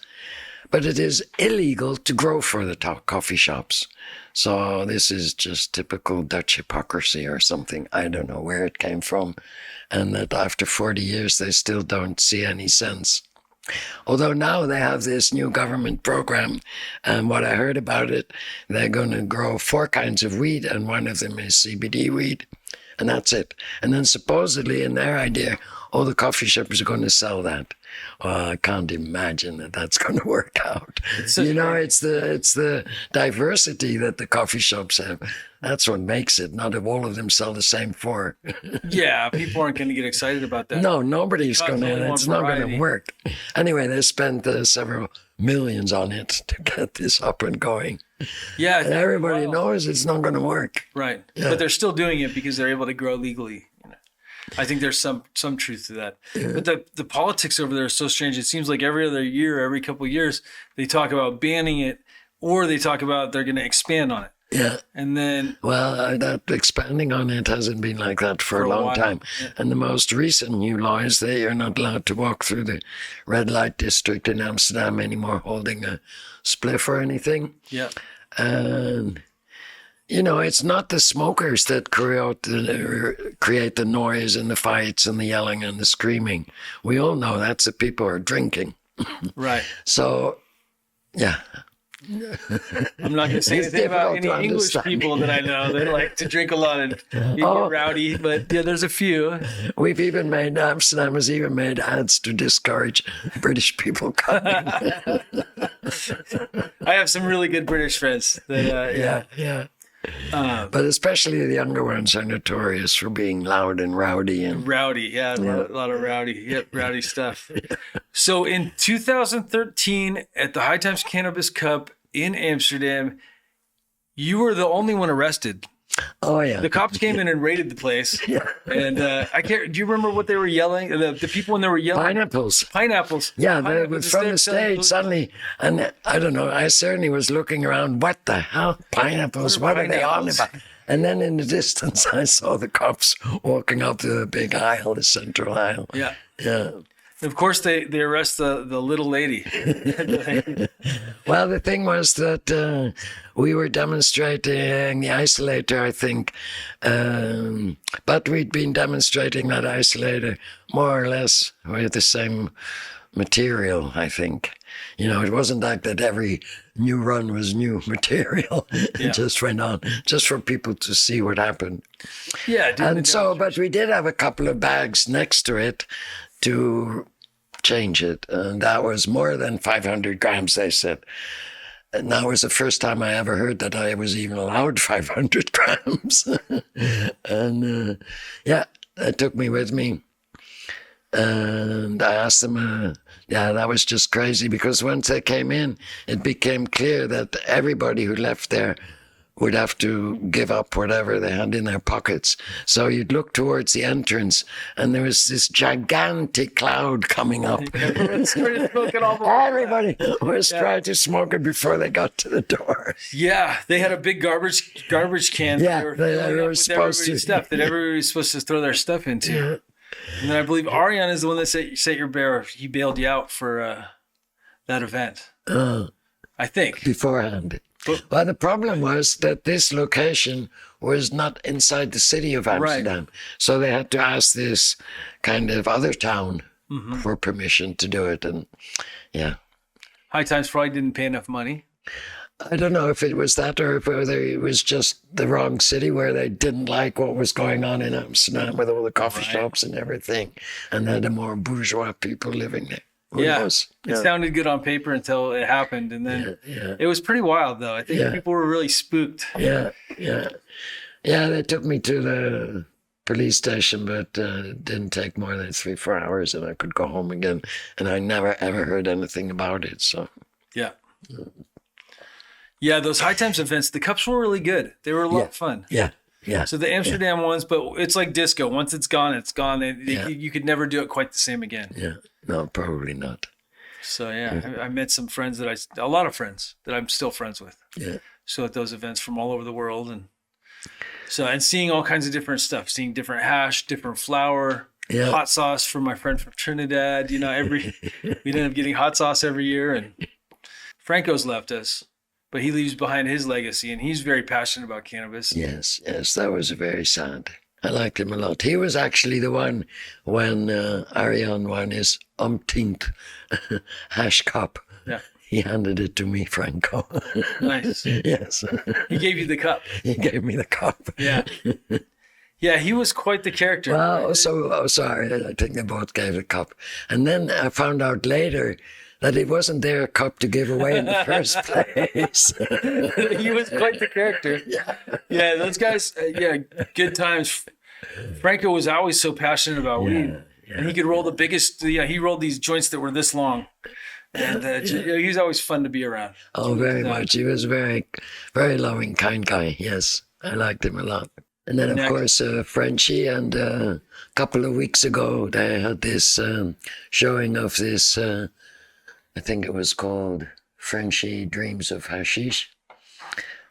But it is illegal to grow for the coffee shops. So this is just typical Dutch hypocrisy or something. I don't know where it came from. And that after 40 years, they still don't see any sense. Although now they have this new government program, and what I heard about it, they're going to grow 4 kinds of weed, and one of them is CBD weed, and that's it. And then supposedly in their idea, all the coffee shops are going to sell that. Well, I can't imagine that that's going to work out. It's the diversity that the coffee shops have. That's what makes it. Not if all of them sell the same 4. Yeah, people aren't going to get excited about that. No, nobody's going to. It's not going to work. Anyway, they spent several millions on it to get this up and going. Yeah, and everybody knows it's not going to work. Right, yeah. But they're still doing it because they're able to grow legally. I think there's some truth to that. Yeah. But the politics over there is so strange. It seems like every other year, every couple of years, they talk about banning it, or they talk about they're going to expand on it. Yeah. And then... Well, that expanding on it hasn't been like that for a long time. Yeah. And the most recent new law is that you're not allowed to walk through the red light district in Amsterdam anymore holding a spliff or anything. Yeah. And... it's not the smokers that create the noise and the fights and the yelling and the screaming. We all know that's the people who are drinking. Right. So, yeah. I'm not going to say anything about any English people that I know. They like to drink a lot and get rowdy, but yeah, there's a few. Amsterdam has even made ads to discourage British people coming. I have some really good British friends. That, yeah. But especially the younger ones are notorious for being loud and rowdy. A lot of rowdy stuff. Yeah. So in 2013, at the High Times Cannabis Cup in Amsterdam, you were the only one arrested. Oh, yeah. The cops came in and raided the place. Yeah. And I can't. Do you remember what they were yelling? The people when they were yelling? Pineapples. Yeah, from the stage suddenly. And I don't know, I certainly was looking around. What the hell? Pineapples? What are they on about? And then in the distance, I saw the cops walking up the big aisle, the central aisle. Yeah. Yeah. Of course, they arrest the little lady. Well, the thing was that we were demonstrating the isolator, I think, but we'd been demonstrating that isolator more or less with the same material, I think. It wasn't like that every new run was new material. It just went on, just for people to see what happened. Yeah. But we did have a couple of bags next to it to change it. And that was more than 500 grams, they said. And that was the first time I ever heard that I was even allowed 500 grams. And they took me with me. And I asked them, that was just crazy, because once they came in, it became clear that everybody who left there would have to give up whatever they had in their pockets. So you'd look towards the entrance, and there was this gigantic cloud coming up. Everybody was trying to smoke it before they got to the door. Yeah, they had a big garbage can. Yeah, they were supposed to. Stuff that everybody was supposed to throw their stuff into. Yeah. And then I believe Ariane is the one that set your bear. He bailed you out for that event. I think. Beforehand. Well, the problem was that this location was not inside the city of Amsterdam. Right. So they had to ask this kind of other town for permission to do it. And High Times probably didn't pay enough money. I don't know if it was that or if it was just the wrong city where they didn't like what was going on in Amsterdam with all the coffee shops and everything. And then the more bourgeois people living there. Who knows? It sounded good on paper until it happened. And then it was pretty wild, though. I think people were really spooked. Yeah. They took me to the police station, but it didn't take more than 3-4 hours and I could go home again. And I never, ever heard anything about it. So, yeah, those High Times events, the cups were really good. They were a lot of fun. Yeah. Yeah. So the Amsterdam ones, but it's like disco. Once it's gone, it's gone. Yeah. You could never do it quite the same again. Yeah. No, probably not. So yeah, I met some friends a lot of friends that I'm still friends with. Yeah. So at those events from all over the world, and seeing all kinds of different stuff, seeing different hash, different flour, Yeah. hot sauce from my friend from Trinidad. You know, we ended up getting hot sauce every year, and Franco's left us, but he leaves behind his legacy, and he's very passionate about cannabis. Yes, that was very sad. I liked him a lot. He was actually the one when Ariane won his umpteenth hash cup. Yeah. He handed it to me, Franco. Nice. Yes. He gave you the cup. He gave me the cup. Yeah. Yeah, he was quite the character. Well, sorry, I think they both gave the cup. And then I found out later that it wasn't their cup to give away in the first place. He was quite the character. Yeah, those guys, good times. Franco was always so passionate about weed. Yeah. And he could roll the biggest, he rolled these joints that were this long. And he was always fun to be around. Oh, very much. He was a very, very loving, kind guy. Yes, I liked him a lot. And then, of course, Frenchie, and a couple of weeks ago, they had this showing of this, I think it was called Frenchie Dreams of Hashish.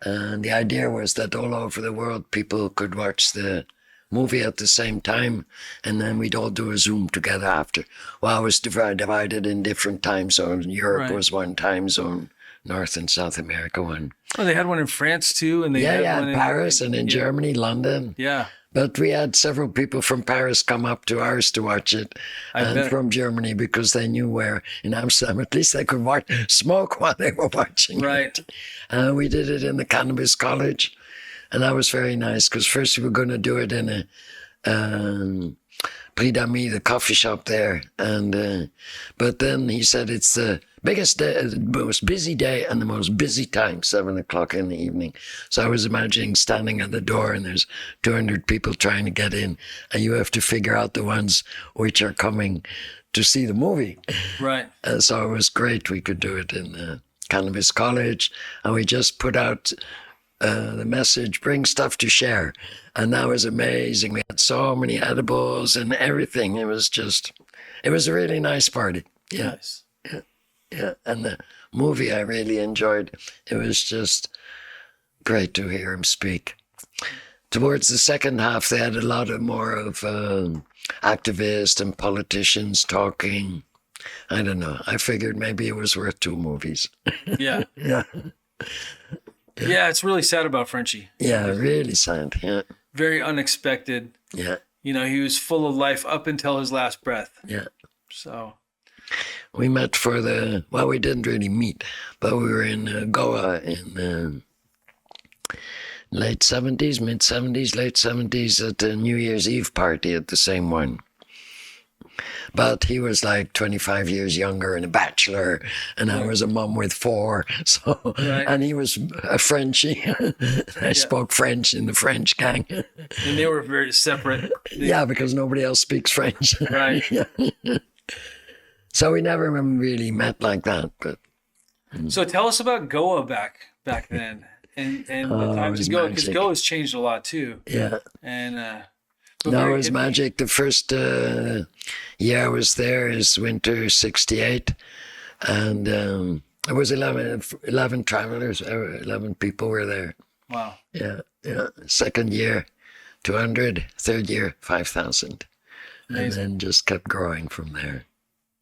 And the idea was that all over the world, people could watch the movie at the same time, and then we'd all do a Zoom together after. Well, it was divided in different time zones. Europe was one time zone, North and South America one. Oh, they had one in France too, and they had one in Paris and in Germany, London. Yeah. But we had several people from Paris come up to ours to watch it, and from Germany, because they knew where in Amsterdam at least they could smoke while they were watching it. And we did it in the Cannabis College, and that was very nice, because first we were going to do it in a Prix d'Ami, the coffee shop there, and but then he said it's the biggest day, the most busy day, and the most busy time, 7:00 in the evening. So I was imagining standing at the door, and there's 200 people trying to get in, and you have to figure out the ones which are coming to see the movie. Right. So it was great. We could do it in the Cannabis College, and we just put out the message, bring stuff to share. And that was amazing. We had so many edibles and everything. It was a really nice party. Yeah. Nice. Yeah. And the movie I really enjoyed. It was just great to hear him speak. Towards the second half, they had a lot more of activists and politicians talking. I don't know. I figured maybe it was worth 2 movies. Yeah. Yeah. Yeah, it's really sad about Frenchie. Yeah, really sad. Yeah. Very unexpected. Yeah. You know, he was full of life up until his last breath. Yeah. So we met we didn't really meet, but we were in Goa in late 70s, mid 70s, late 70s at the New Year's Eve party at the same one. But he was like 25 years younger and a bachelor, and I was a mum with 4. So, and he was a Frenchie. I spoke French in the French gang. And they were very separate. Yeah, because nobody else speaks French. Right. So we never really met like that. But so tell us about Goa back then, and the times in Goa, because Goa's changed a lot too. Yeah. And no, it was magic. The first year I was there is winter 68. And it was 11 travelers, 11 people were there. Wow. Yeah. Second year, 200. Third year, 5,000. And then just kept growing from there.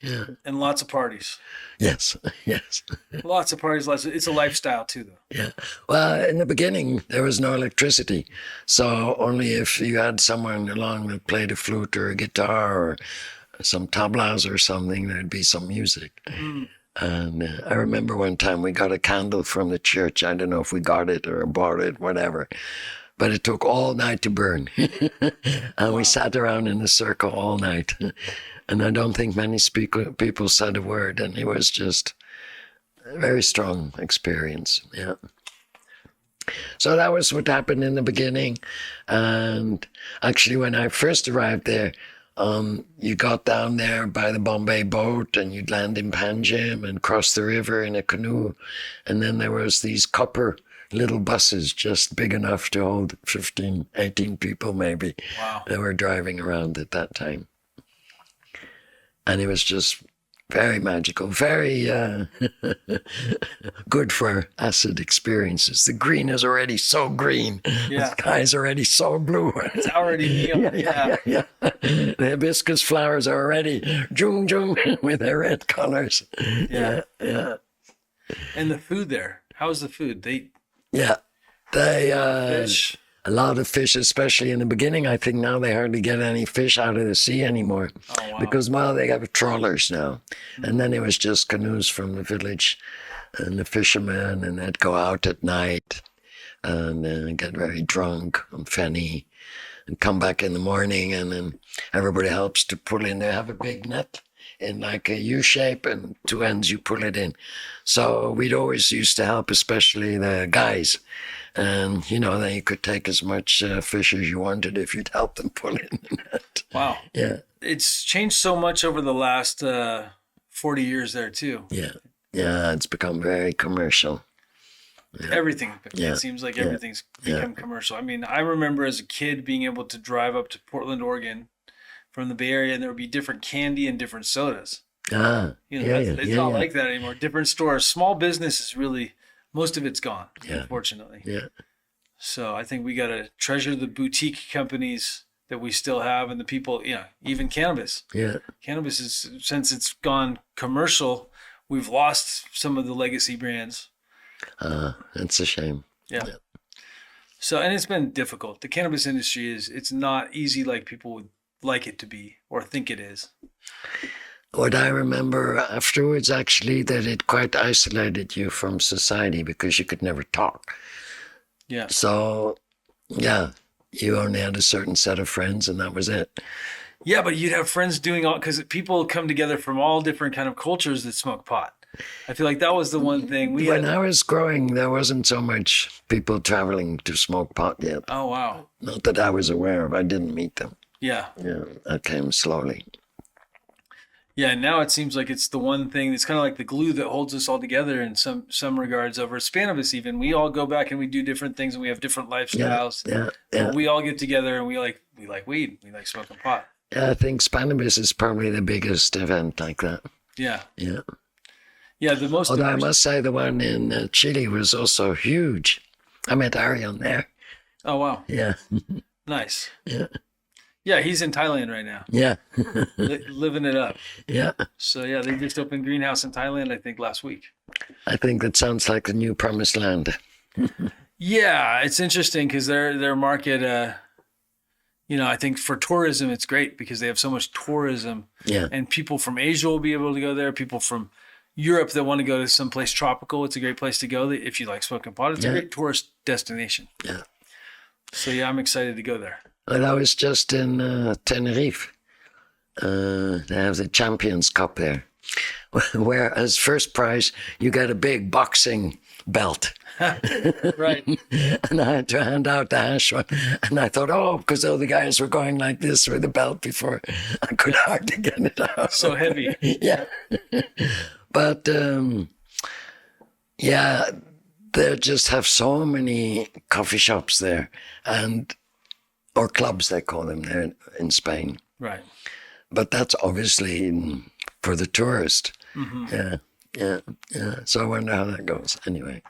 Yeah. And lots of parties. Yes. Lots of parties. It's a lifestyle too, though. Yeah. Well, in the beginning, there was no electricity. So only if you had someone along that played a flute or a guitar or some tablas or something, there'd be some music. Mm. And I remember one time we got a candle from the church. I don't know if we got it or bought it, whatever. But it took all night to burn. And we sat around in a circle all night. And I don't think many people said a word. And it was just a very strong experience. Yeah. So that was what happened in the beginning. And actually, when I first arrived there, You got down there by the Bombay boat and you'd land in Panjim and cross the river in a canoe. And then there was these copper little buses just big enough to hold 15, 18 people maybe. Wow. That were driving around at that time. And it was just very magical, very good for acid experiences. The green is already so green. Yeah. The sky is already so blue. It's already neon. Yeah. The hibiscus flowers are already jung with their red colors. Yeah. Yeah. And the food there. How's the food? They fish. A lot of fish, especially in the beginning. I think now they hardly get any fish out of the sea anymore. Oh, wow. Because, well, they have trawlers now. And then it was just canoes from the village and the fishermen, and they'd go out at night and get very drunk on Fenny and come back in the morning, and then everybody helps to pull in. They have a big net in like a U shape, and two ends you pull it in. So we'd always used to help, especially the guys. And, then you could take as much fish as you wanted if you'd help them pull in the net. Wow. Yeah. It's changed so much over the last 40 years there, too. Yeah. Yeah, it's become very commercial. Yeah. Everything. Yeah. It seems like everything's become commercial. I mean, I remember as a kid being able to drive up to Portland, Oregon from the Bay Area, and there would be different candy and different sodas. It's not like that anymore. Different stores. Small business is really... most of it's gone, unfortunately. Yeah. So I think we got to treasure the boutique companies that we still have and the people, even cannabis. Yeah. Cannabis is, since it's gone commercial, we've lost some of the legacy brands. That's a shame. Yeah. So, and it's been difficult. The cannabis industry it's not easy like people would like it to be or think it is. What I remember afterwards, actually, that it quite isolated you from society because you could never talk. Yeah. So, you only had a certain set of friends, and that was it. Yeah, but you'd have friends doing all, because people come together from all different kind of cultures that smoke pot. I feel like that was the one thing when I was growing, there wasn't so much people traveling to smoke pot yet. Oh, wow. Not that I was aware of. I didn't meet them. Yeah. Yeah, that came slowly. Yeah, now it seems like it's the one thing that's kind of like the glue that holds us all together in some regards. Over a span of us, even we all go back and we do different things and we have different lifestyles. Yeah. But we all get together and we like weed. We like smoking pot. Yeah, I think Cannabis is probably the biggest event like that. Yeah. Yeah. Yeah, the most. Although I must say the one in Chile was also huge. I met Arion there. Oh wow. Yeah. Nice. Yeah. Yeah, he's in Thailand right now. Yeah. Living it up. Yeah. So yeah, they just opened greenhouse in Thailand, I think, last week. I think that sounds like the new promised land. Yeah, it's interesting because their market, I think for tourism, it's great because they have so much tourism. Yeah. And people from Asia will be able to go there. People from Europe that want to go to someplace tropical, it's a great place to go. If you like smoking pot, it's a great tourist destination. Yeah. So yeah, I'm excited to go there. Well, I was just in Tenerife. They have the Champions Cup there, where as first prize you get a big boxing belt. Right. And I had to hand out the hash one. And I thought, because all the guys were going like this with the belt before, I could hardly get it out. So heavy. Yeah. But, they just have so many coffee shops there, or clubs, they call them there in Spain. Right. But that's obviously for the tourist. Mm-hmm. Yeah. So I wonder how that goes anyway.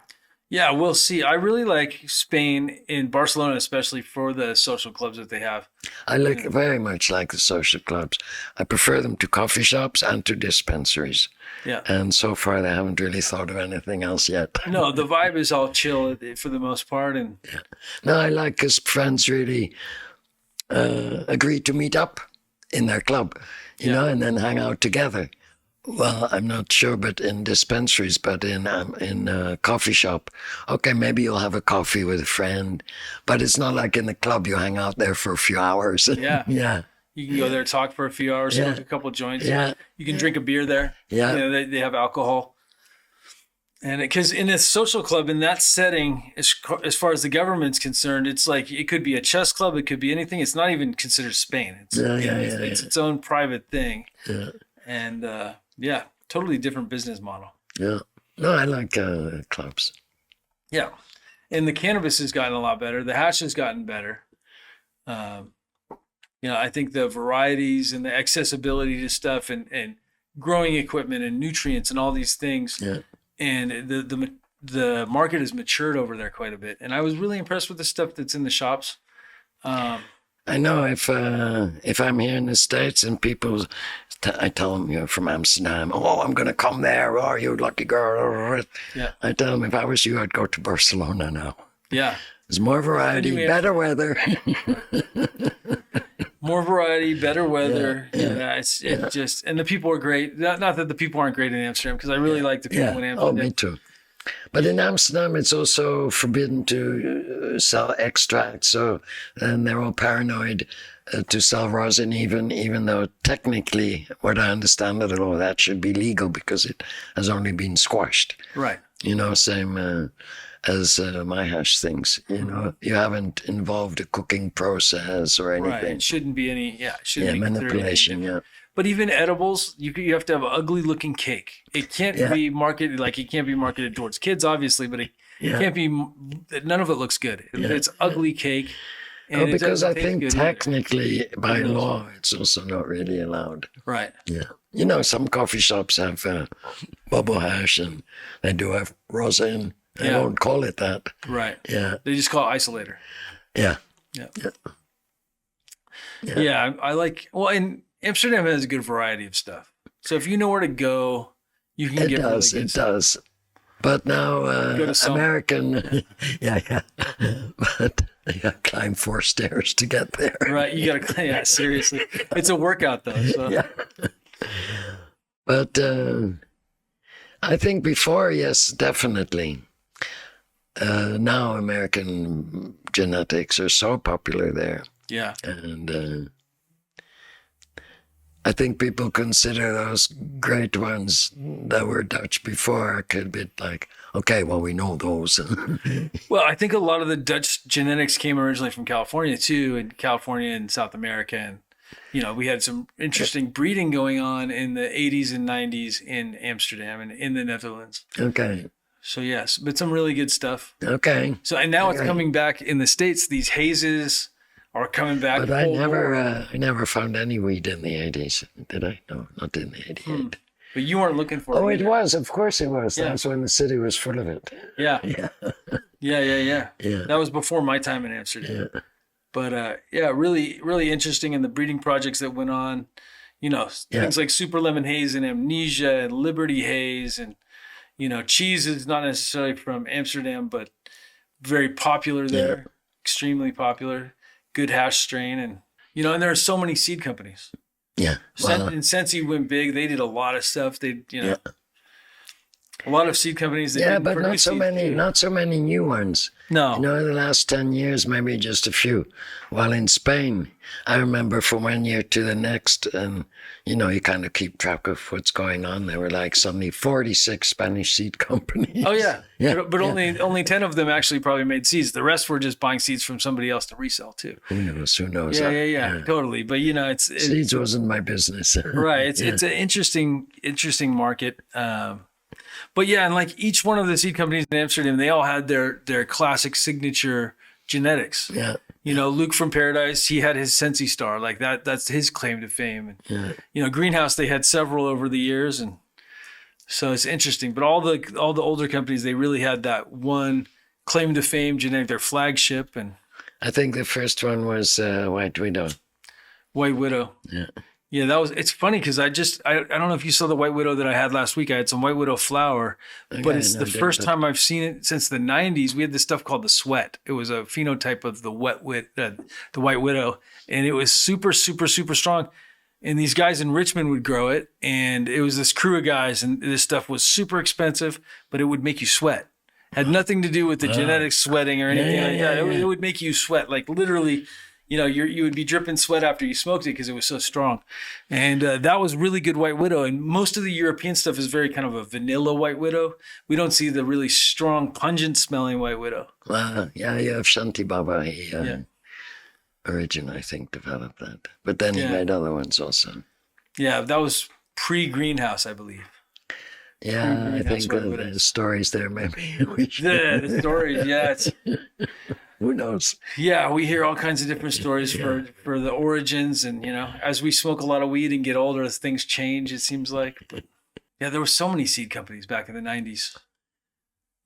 Yeah, we'll see. I really like Spain, in Barcelona especially, for the social clubs that they have. I very much like the social clubs. I prefer them to coffee shops and to dispensaries. Yeah. And so far they haven't really thought of anything else yet. No, the vibe is all chill for the most part. And yeah. No, I like because friends really agree to meet up in their club, you know, and then hang out together. Well, I'm not sure, but in dispensaries, but in a coffee shop, okay, maybe you'll have a coffee with a friend, but it's not like in the club you hang out there for a few hours. Yeah. Yeah. You can go there, talk for a few hours, smoke a couple joints. Yeah. You can drink a beer there. Yeah. They have alcohol. And because in a social club, in that setting, as far as the government's concerned, it's like it could be a chess club, it could be anything. It's not even considered Spain. It's its own private thing. Yeah. And totally different business model. Yeah. No, I like clubs. Yeah. And the cannabis has gotten a lot better. The hash has gotten better. I think the varieties and the accessibility to stuff and growing equipment and nutrients and all these things. Yeah. And the market has matured over there quite a bit. And I was really impressed with the stuff that's in the shops. I know if I'm here in the States and people, I tell them you're from Amsterdam. Oh, I'm going to come there. Oh, you lucky girl. Yeah. I tell them if I was you, I'd go to Barcelona now. Yeah. There's more variety, better weather. More variety, better weather. It's just, and the people are great. Not that the people aren't great in Amsterdam, because I really like the people in Amsterdam. Oh, me too. But in Amsterdam, it's also forbidden to sell extracts. So, and they're all paranoid to sell rosin, even though technically, what I understand of the law, that should be legal because it has only been squashed. Right. Same as my hash things. You haven't involved a cooking process or anything. Right. It shouldn't be any. Yeah. It shouldn't be manipulation. Yeah. But even edibles, you have to have an ugly looking cake. It can't be marketed it can't be marketed towards kids, obviously, but it can't be. None of it looks good. It's ugly cake. And because I think technically by law, it's also not really allowed. Right. Yeah. Some coffee shops have bubble hash and they do have rosin. They don't call it that. Right. Yeah. They just call it isolator. Yeah. Yeah. I like, and Amsterdam has a good variety of stuff. So if you know where to go, you can get really good stuff. It does. But now American, but you got to climb 4 stairs to get there. Right, you got to, seriously. It's a workout though. So. Yeah. But I think before, yes, definitely. Now American genetics are so popular there. Yeah. And I think people consider those great ones that were Dutch before a bit like, okay, well, we know those. Well, I think a lot of the Dutch genetics came originally from California too, and California and South America. And, we had some interesting breeding going on in the 80s and 90s in Amsterdam and in the Netherlands. Okay. So, yes, but some really good stuff. Okay. So, and now it's coming back in the States. These hazes are coming back. But I never found any weed in the 80s, did I? No, not in the 88. But you weren't looking for it. Oh, it was. Of course it was. Yeah. That's when the city was full of it. Yeah. Yeah. Yeah. That was before my time in Amsterdam. Yeah. But, really, really interesting. And the breeding projects that went on, things like Super Lemon Haze and Amnesia and Liberty Haze. And, cheese is not necessarily from Amsterdam, but very popular there. Extremely popular. Good hash strain. And, and there are so many seed companies. Yeah. And Sensi went big. They did a lot of stuff. A lot of seed companies. But not so many new ones. No. In the last 10 years, maybe just a few. While in Spain, I remember from one year to the next, and, you kind of keep track of what's going on. There were suddenly 46 Spanish seed companies. Oh, yeah. But only 10 of them actually probably made seeds. The rest were just buying seeds from somebody else to resell, too. Who knows? Yeah, totally. But, seeds wasn't my business. Right. It's an interesting market. But and each one of the seed companies in Amsterdam, they all had their classic signature genetics. Yeah. Luke from Paradise, he had his Sensi Star, that's his claim to fame. And Greenhouse, they had several over the years, and so it's interesting. But all the older companies, they really had that one claim to fame genetic, their flagship. And I think the first one was White Widow. White Widow. Yeah. Yeah, it's funny because I don't know if you saw the White Widow that I had last week. I had some White Widow flower, but it's the first time I've seen it since the 90s. We had this stuff called the Sweat. It was a phenotype of the the White Widow, and it was super, super, super strong. And these guys in Richmond would grow it, and it was this crew of guys, and this stuff was super expensive, but it would make you sweat. Had nothing to do with the genetic sweating or anything like that. It would make you sweat, literally. you would be dripping sweat after you smoked it because it was so strong. And that was really good White Widow. And most of the European stuff is very kind of a vanilla White Widow. We don't see the really strong, pungent smelling White Widow. Yeah, you have Shanti Baba. He Origin, I think, developed that. But then he made other ones also. Yeah, that was pre-greenhouse, I believe. Yeah, I think the stories there, maybe. The stories, yeah. Who knows? Yeah, we hear all kinds of different stories for the origins. And, as we smoke a lot of weed and get older, things change, it seems like. But yeah, there were so many seed companies back in the 90s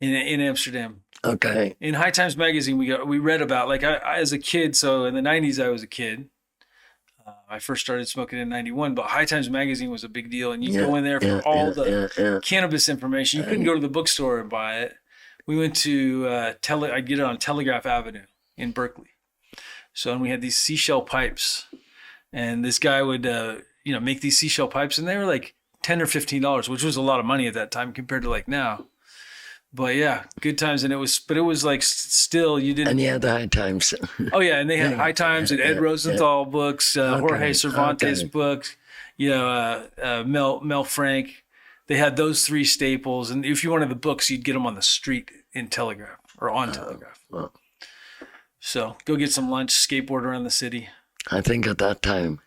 in Amsterdam. Okay. In High Times magazine, we read about, like, I as a kid, so in the 90s, I was a kid. I first started smoking in 91, but High Times magazine was a big deal. And you go in there for all the cannabis information. You couldn't go to the bookstore and buy it. We went to, I'd get it on Telegraph Avenue in Berkeley. So, and we had these seashell pipes. And this guy would, make these seashell pipes. And they were like $10 or $15, which was a lot of money at that time compared to like now. But yeah, good times. And it was like still, you didn't. And you had the High Times. Oh yeah. And they had High Times and Ed Rosenthal books, Jorge Cervantes books, Mel Frank. They had those three staples. And if you wanted the books, you'd get them on the street in Telegraph or on Telegraph. So go get some lunch, skateboard around the city. I think at that time,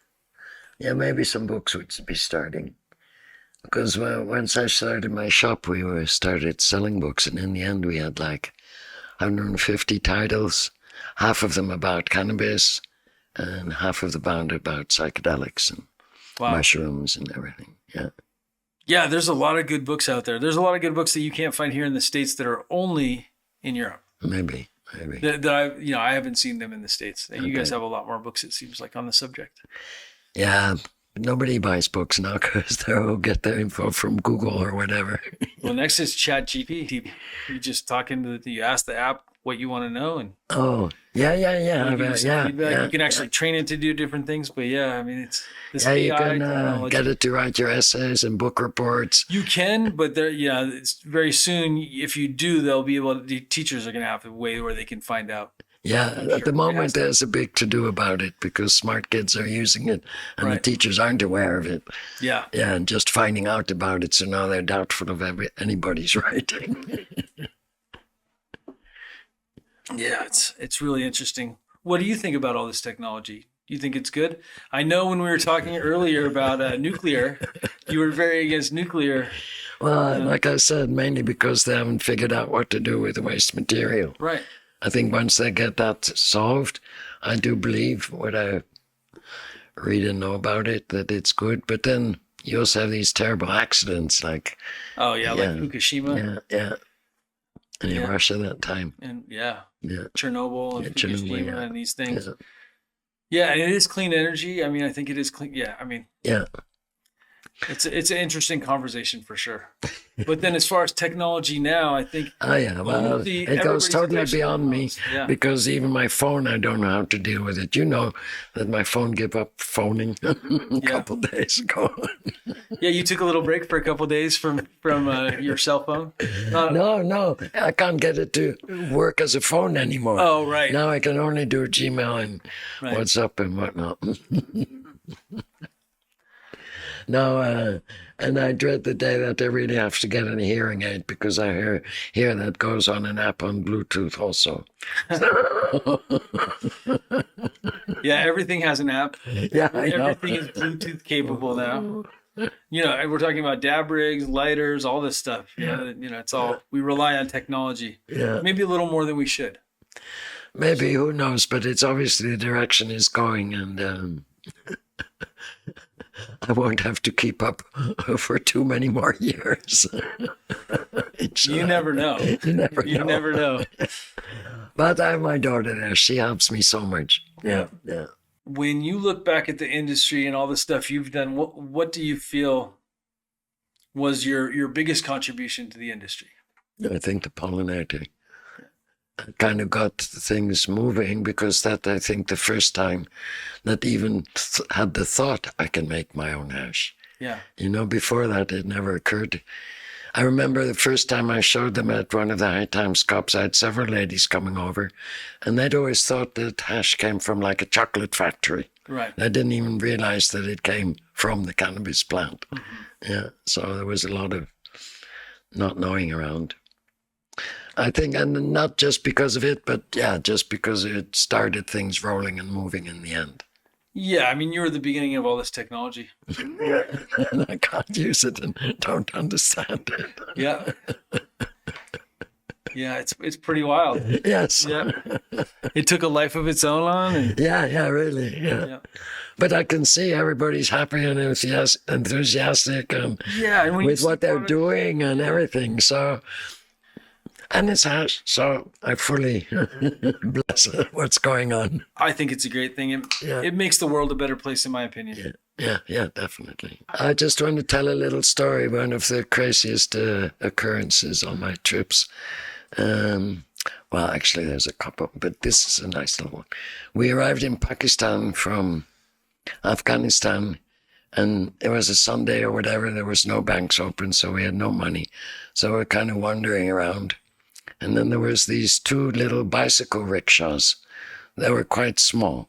maybe some books would be starting. Because once I started my shop, we started selling books, and in the end we had like 150 titles, half of them about cannabis, and half of them about psychedelics and mushrooms and everything. Yeah. Yeah, there's a lot of good books out there. There's a lot of good books that you can't find here in the States that are only in Europe. Maybe. That I haven't seen them in the States. You guys have a lot more books, it seems like, on the subject. Yeah. Nobody buys books now because they'll get their info from Google or whatever. Well, next is ChatGPT. You just you ask the app what you want to know, and yeah. You can actually train it to do different things. But it's this AI you can technology. Get it to write your essays and book reports. You can, but it's very soon. If you do, they'll be able to. The teachers are going to have a way where they can find out. Yeah, at the moment there's a big to-do about it because smart kids are using it and the teachers aren't aware of it. Yeah. Yeah, and just finding out about it, so now they're doubtful of anybody's writing. Yeah, it's really interesting. What do you think about all this technology? Do you think it's good? I know when we were talking earlier about nuclear, you were very against nuclear. Well, like I said, mainly because they haven't figured out what to do with the waste material. Right. I think once they get that solved, I do believe what I read and know about it, that it's good. But then you also have these terrible accidents like... like Fukushima. Yeah. And in Russia that time. And Chernobyl and Fukushima and these things. Yeah. And it is clean energy. I think it is clean. Yeah, Yeah. It's an interesting conversation for sure. But then as far as technology now, I think... it goes totally beyond me because even my phone, I don't know how to deal with it. You know that my phone gave up phoning a couple days ago. Yeah, you took a little break for a couple of days from your cell phone? No, I can't get it to work as a phone anymore. Oh, right. Now I can only do Gmail and WhatsApp and whatnot. No, and I dread the day that they really have to get a hearing aid because I hear that goes on an app on Bluetooth also. Yeah, everything has an app. Yeah, I know. Everything is Bluetooth capable now. We're talking about dab rigs, lighters, all this stuff. It's all, we rely on technology. Yeah. Maybe a little more than we should. Maybe, who knows? But it's obviously the direction is going, and I won't have to keep up for too many more years. You never know. You never know. But I have my daughter there. She helps me so much. Yeah. When you look back at the industry and all the stuff you've done, what do you feel was your biggest contribution to the industry? I think the Pollinator kind of got things moving because that, I think, the first time that even had the thought I can make my own hash. Yeah. Before that, it never occurred. I remember the first time I showed them at one of the High Times Cups, I had several ladies coming over, and they'd always thought that hash came from like a chocolate factory. Right. They didn't even realize that it came from the cannabis plant. Yeah, so there was a lot of not knowing around. I think, and not just because of it, but yeah, just because it started things rolling and moving in the end. Yeah, I mean, you were the beginning of all this technology. Yeah, and I can't use it and don't understand it. Yeah. Yeah, it's pretty wild. Yes. Yeah. It took a life of its own on. And, Yeah, really. Yeah. But I can see everybody's happy and enthusiastic and yeah, and when with you what they're support it- doing and everything. So, and it's hash. So I fully bless what's going on. I think it's a great thing. It makes the world a better place, in my opinion. Yeah, definitely. I just want to tell a little story. One of the craziest occurrences on my trips. Well, actually, there's a couple, but this is a nice little one. We arrived in Pakistan from Afghanistan, and it was a Sunday or whatever. There was no banks open, so we had no money. So we're kind of wandering around. And then there was these two little bicycle rickshaws. They were quite small,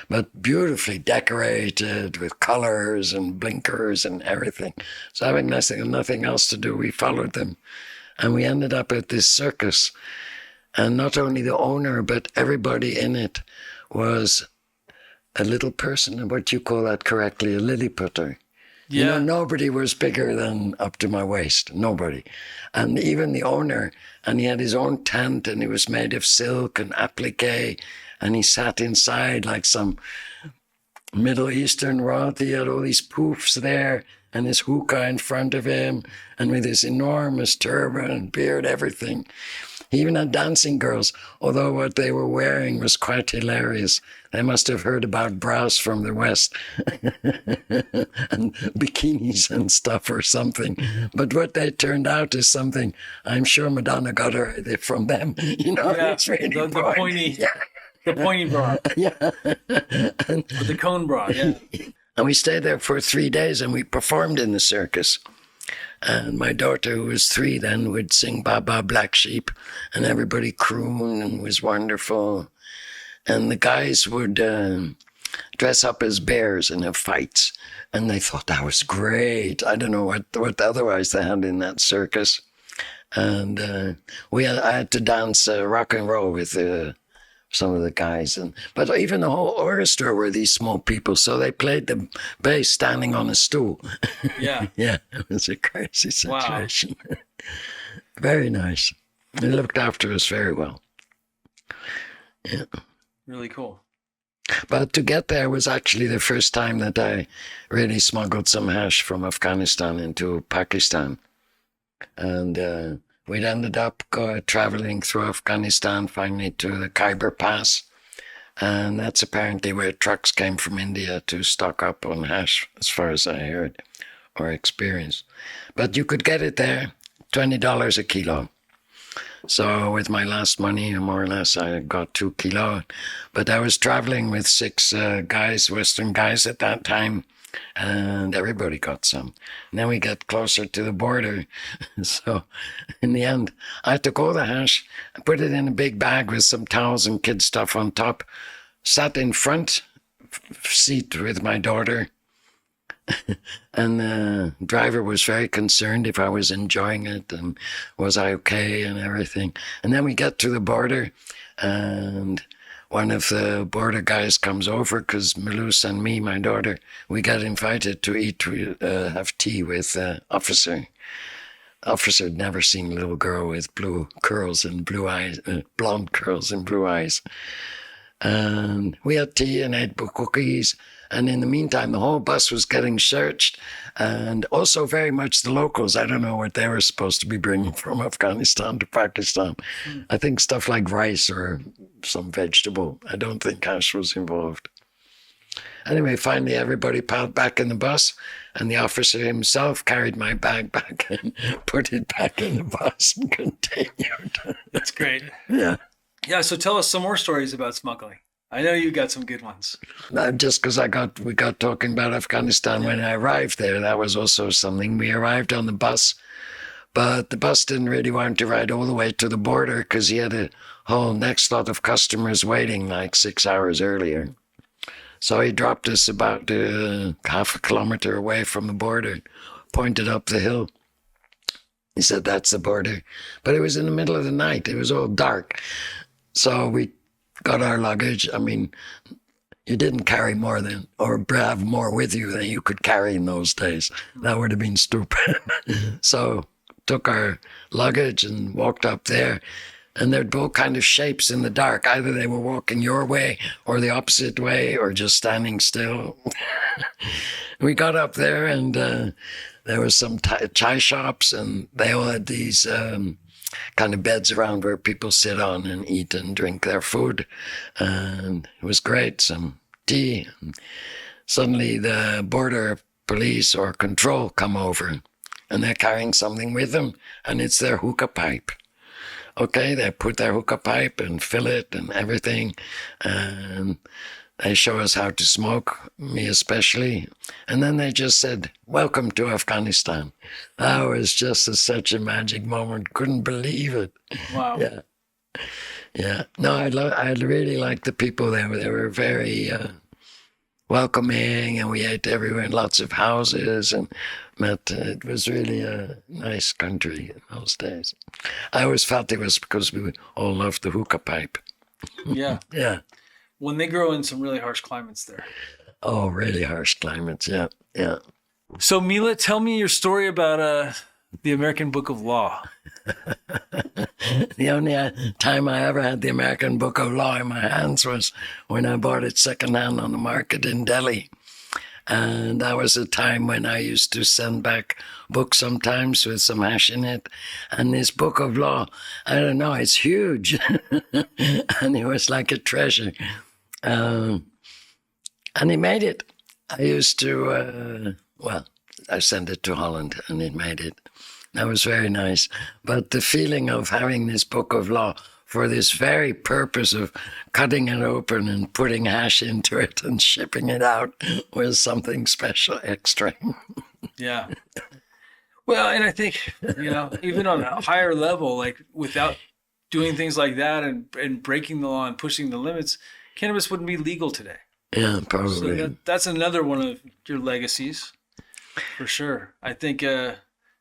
but beautifully decorated with colors and blinkers and everything. So having nothing else to do, we followed them. And we ended up at this circus. And not only the owner, but everybody in it was a little person, what you call that correctly, a Lilliputter. Yeah. You know, nobody was bigger than up to my waist. Nobody. And even the owner, and he had his own tent, and it was made of silk and applique, and he sat inside like some Middle Eastern royalty. He had all these poofs there, and his hookah in front of him, and with his enormous turban and beard, everything. He even had dancing girls, although what they were wearing was quite hilarious. They must have heard about bras from the West and bikinis and stuff or something. But what they turned out is something I'm sure Madonna got her idea from them. You know, Yeah, it's really the pointy, Yeah. the pointy bra, Yeah. or the cone bra. Yeah. And we stayed there for 3 days and we performed in the circus. And my daughter, who was 3 then, would sing Baba Black Sheep, and everybody crooned and was wonderful. And the guys would dress up as bears and have fights. And they thought that was great. I don't know what otherwise they had in that circus. And I had to dance rock and roll with some of the guys. But even the whole orchestra were these small people, so they played the bass standing on a stool. Yeah. Yeah, it was a crazy Wow. situation. Very nice. They looked after us very well. Yeah. Really cool. But to get there was actually the first time that I really smuggled some hash from Afghanistan into Pakistan. And we'd ended up traveling through Afghanistan finally to the Khyber Pass. And that's apparently where trucks came from India to stock up on hash, as far as I heard or experienced. But you could get it there, $20 a kilo. So with my last money, more or less, I got 2 kilo. But I was traveling with 6 guys, Western guys at that time, and everybody got some. And then we got closer to the border. So in the end, I took all the hash, put it in a big bag with some towels and kid stuff on top, sat in front seat with my daughter. And the driver was very concerned if I was enjoying it and was I okay and everything. And then we get to the border and one of the border guys comes over because Milus and me, my daughter, we got invited to have tea with officer. Officer had never seen a little girl with blue curls and blue eyes, blonde curls and blue eyes. And we had tea and ate cookies. And in the meantime, the whole bus was getting searched. And also very much the locals. I don't know what they were supposed to be bringing from Afghanistan to Pakistan. I think stuff like rice or some vegetable. I don't think hash was involved. Anyway, finally, everybody piled back in the bus. And the officer himself carried my bag back and put it back in the bus and continued. That's great. Yeah. Yeah. So tell us some more stories about smuggling. I know you got some good ones. Just because we got talking about Afghanistan when I arrived there, that was also something. We arrived on the bus But the bus didn't really want to ride all the way to the border because he had a whole next lot of customers waiting like 6 hours earlier. So he dropped us about half a kilometer away from the border, pointed up the hill. He said, that's the border. But it was in the middle of the night. It was all dark. So we got our luggage. I mean, you didn't carry more than, or have more with you than you could carry in those days. That would have been stupid. So took our luggage and walked up there. And there'd both kind of shapes in the dark. Either they were walking your way or the opposite way or just standing still. We got up there and there was some chai shops and they all had these kind of beds around where people sit on and eat and drink their food. And it was great, some tea. And suddenly the border police or control come over and they're carrying something with them and it's their hookah pipe. Okay, they put their hookah pipe and fill it and everything. And they show us how to smoke, me especially. And then they just said, welcome to Afghanistan. That was just such a magic moment. Couldn't believe it. Wow. Yeah. Yeah. No, I really liked the people there. They were very welcoming and we ate everywhere in lots of houses and met. It was really a nice country in those days. I always felt it was because we all loved the hookah pipe. Yeah. Yeah. When they grow in some really harsh climates there. Oh, really harsh climates. Yeah. Yeah. So Mila, tell me your story about the American Book of Law. The only time I ever had the American Book of Law in my hands was when I bought it secondhand on the market in Delhi. And that was a time when I used to send back books sometimes with some hash in it. And this Book of Law, I don't know, it's huge. And it was like a treasure. And he made it. I used to, I sent it to Holland and it made it. That was very nice. But the feeling of having this Book of Law for this very purpose of cutting it open and putting hash into it and shipping it out was something special, extra. Yeah. Well, and I think, even on a higher level, like without doing things like that and breaking the law and pushing the limits, cannabis wouldn't be legal today. Yeah, probably. So that's another one of your legacies, for sure. I think,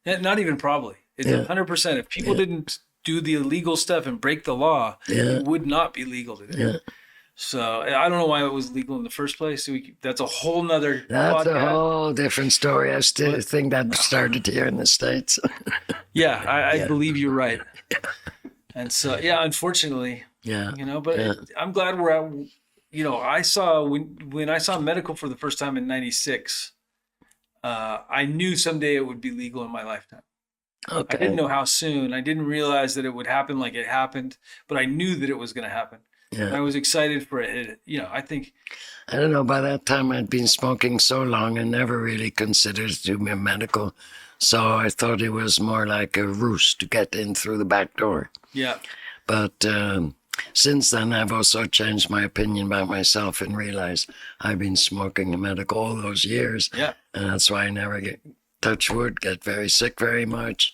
not even probably. It's 100%. If people didn't do the illegal stuff and break the law, it would not be legal today. Yeah. So I don't know why it was legal in the first place. That's a whole nother That's podcast. A whole different story. I still think that started here in the States. Yeah, I believe you're right. And so, unfortunately, but I'm glad we're at, I saw when I saw medical for the first time in 96, I knew someday it would be legal in my lifetime. Okay. I didn't know how soon. I didn't realize that it would happen like it happened, but I knew that it was going to happen. Yeah. And I was excited for it. I think. I don't know, by that time I'd been smoking so long and never really considered it to be medical. So I thought it was more like a ruse to get in through the back door. Yeah. But since then, I've also changed my opinion about myself and realized I've been smoking medical all those years. Yeah. And that's why I never touch wood, get very sick very much.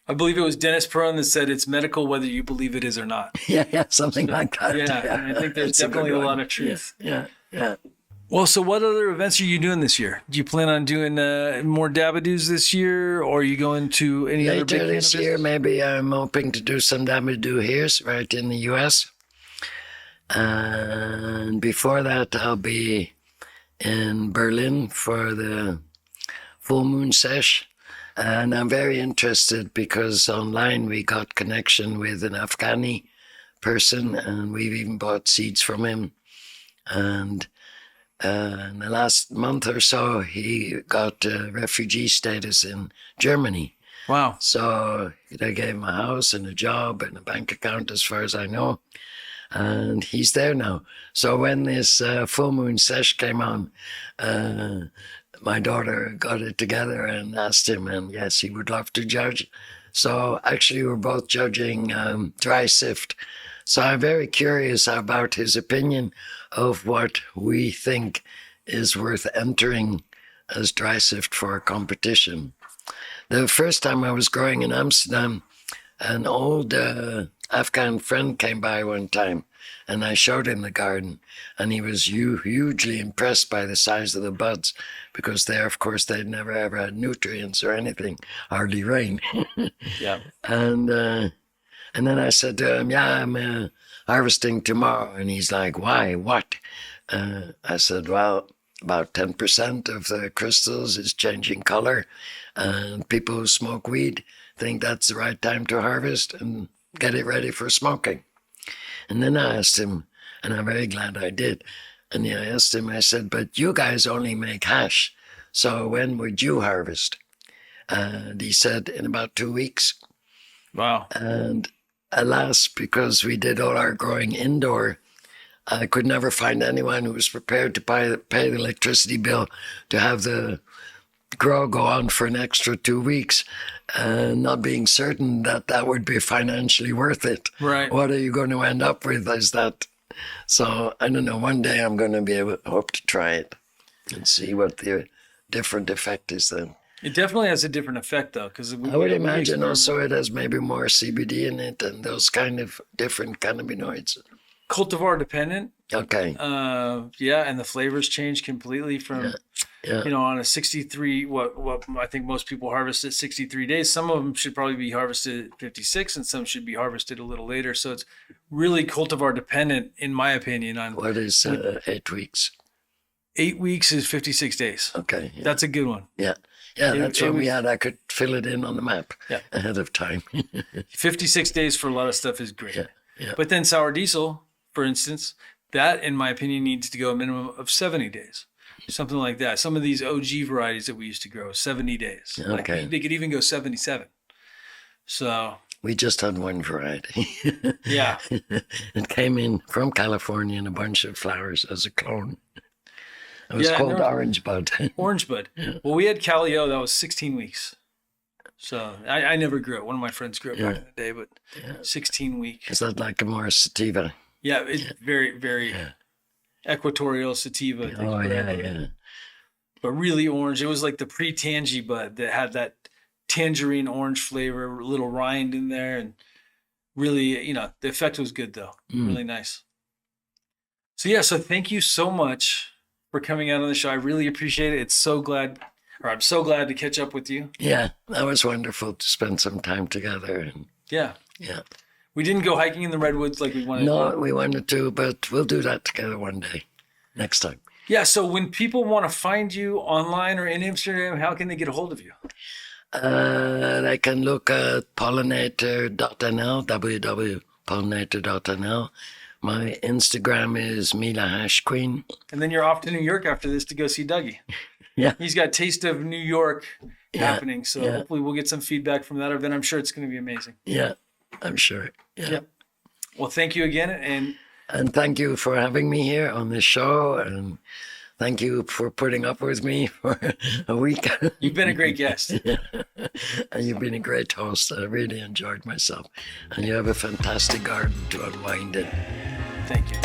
I believe it was Dennis Perron that said it's medical whether you believe it is or not. Yeah, something like that. Yeah, I think there's definitely a lot of truth. Yeah. Well, so what other events are you doing this year? Do you plan on doing more Dabadoos this year, or are you going to any other big Later this year, maybe I'm hoping to do some Dabadoo here, right in the U.S. And before that, I'll be in Berlin for the full moon sesh. And I'm very interested because online we got connection with an Afghani person and we've even bought seeds from him. And in the last month or so, he got refugee status in Germany. Wow. So they gave him a house and a job and a bank account as far as I know. And he's there now. So when this full moon sesh came on, my daughter got it together and asked him, and yes, he would love to judge. So actually, we're both judging dry sift. So I'm very curious about his opinion of what we think is worth entering as dry sift for a competition. The first time I was growing in Amsterdam, an old Afghan friend came by one time, and I showed him the garden, and he was hugely impressed by the size of the buds, because there, of course, they'd never ever had nutrients or anything, hardly rain. Yeah. And then I said to him, yeah, I'm harvesting tomorrow. And he's like, why? What? I said, well, about 10% of the crystals is changing color. And people who smoke weed think that's the right time to harvest and get it ready for smoking. And then I asked him, and I'm very glad I did. And I asked him, I said, but you guys only make hash. So when would you harvest? And he said, in about 2 weeks. Wow. And alas, because we did all our growing indoor, I could never find anyone who was prepared to pay the electricity bill to have the grow go on for an extra 2 weeks, not being certain that that would be financially worth it. Right. What are you going to end up with is that? So I don't know, one day I'm going to be able, hope to try it and see what the different effect is then. It definitely has a different effect, though, because I would imagine also it has maybe more CBD in it and those kind of different cannabinoids. Cultivar dependent. Okay. Yeah, and the flavors change completely from, Yeah. you know, on a 63, what I think most people harvest at 63 days. Some of them should probably be harvested at 56, and some should be harvested a little later. So it's really cultivar dependent, in my opinion. On What is 8 weeks? 8 weeks is 56 days. Okay. Yeah. That's a good one. Yeah. Yeah, that's it what we was- had. I could fill it in on the map ahead of time. 56 days for a lot of stuff is great. Yeah. But then sour diesel, for instance, that, in my opinion, needs to go a minimum of 70 days. Something like that. Some of these OG varieties that we used to grow, 70 days. Okay. Like, they could even go 77. So, We just had one variety. yeah. It came in from California in a bunch of flowers as a clone. It was Yeah, called no. Orange Bud. Orange bud. Well, we had Calio. That was 16 weeks. So I never grew it. One of my friends grew it back in the day, but 16 week. Is that like a more sativa? Yeah, it's very, very equatorial sativa. I think, Oh, yeah. but really orange. It was like the pre-tangy bud that had that tangerine orange flavor, a little rind in there, and really, you know, the effect was good though. Really nice. So yeah, so thank you so much for coming out on the show. I really appreciate it. I'm so glad to catch up with you. Yeah, that was wonderful to spend some time together. And Yeah. yeah. We didn't go hiking in the redwoods like we wanted. No, we wanted to, but we'll do that together one day, next time. Yeah. So when people want to find you online or in Amsterdam, how can they get a hold of you? They can look at pollinator.nl, www.pollinator.nl. My Instagram is Mila Queen. And then you're off to New York after this to go see Dougie. Yeah. He's got Taste of New York happening. So hopefully we'll get some feedback from that event. I'm sure it's going to be amazing. Yeah, I'm sure. Yeah. Well, thank you again. And thank you for having me here on this show. And thank you for putting up with me for a week. You've been a great guest. And you've been a great host. I really enjoyed myself. And you have a fantastic garden to unwind in. Thank you.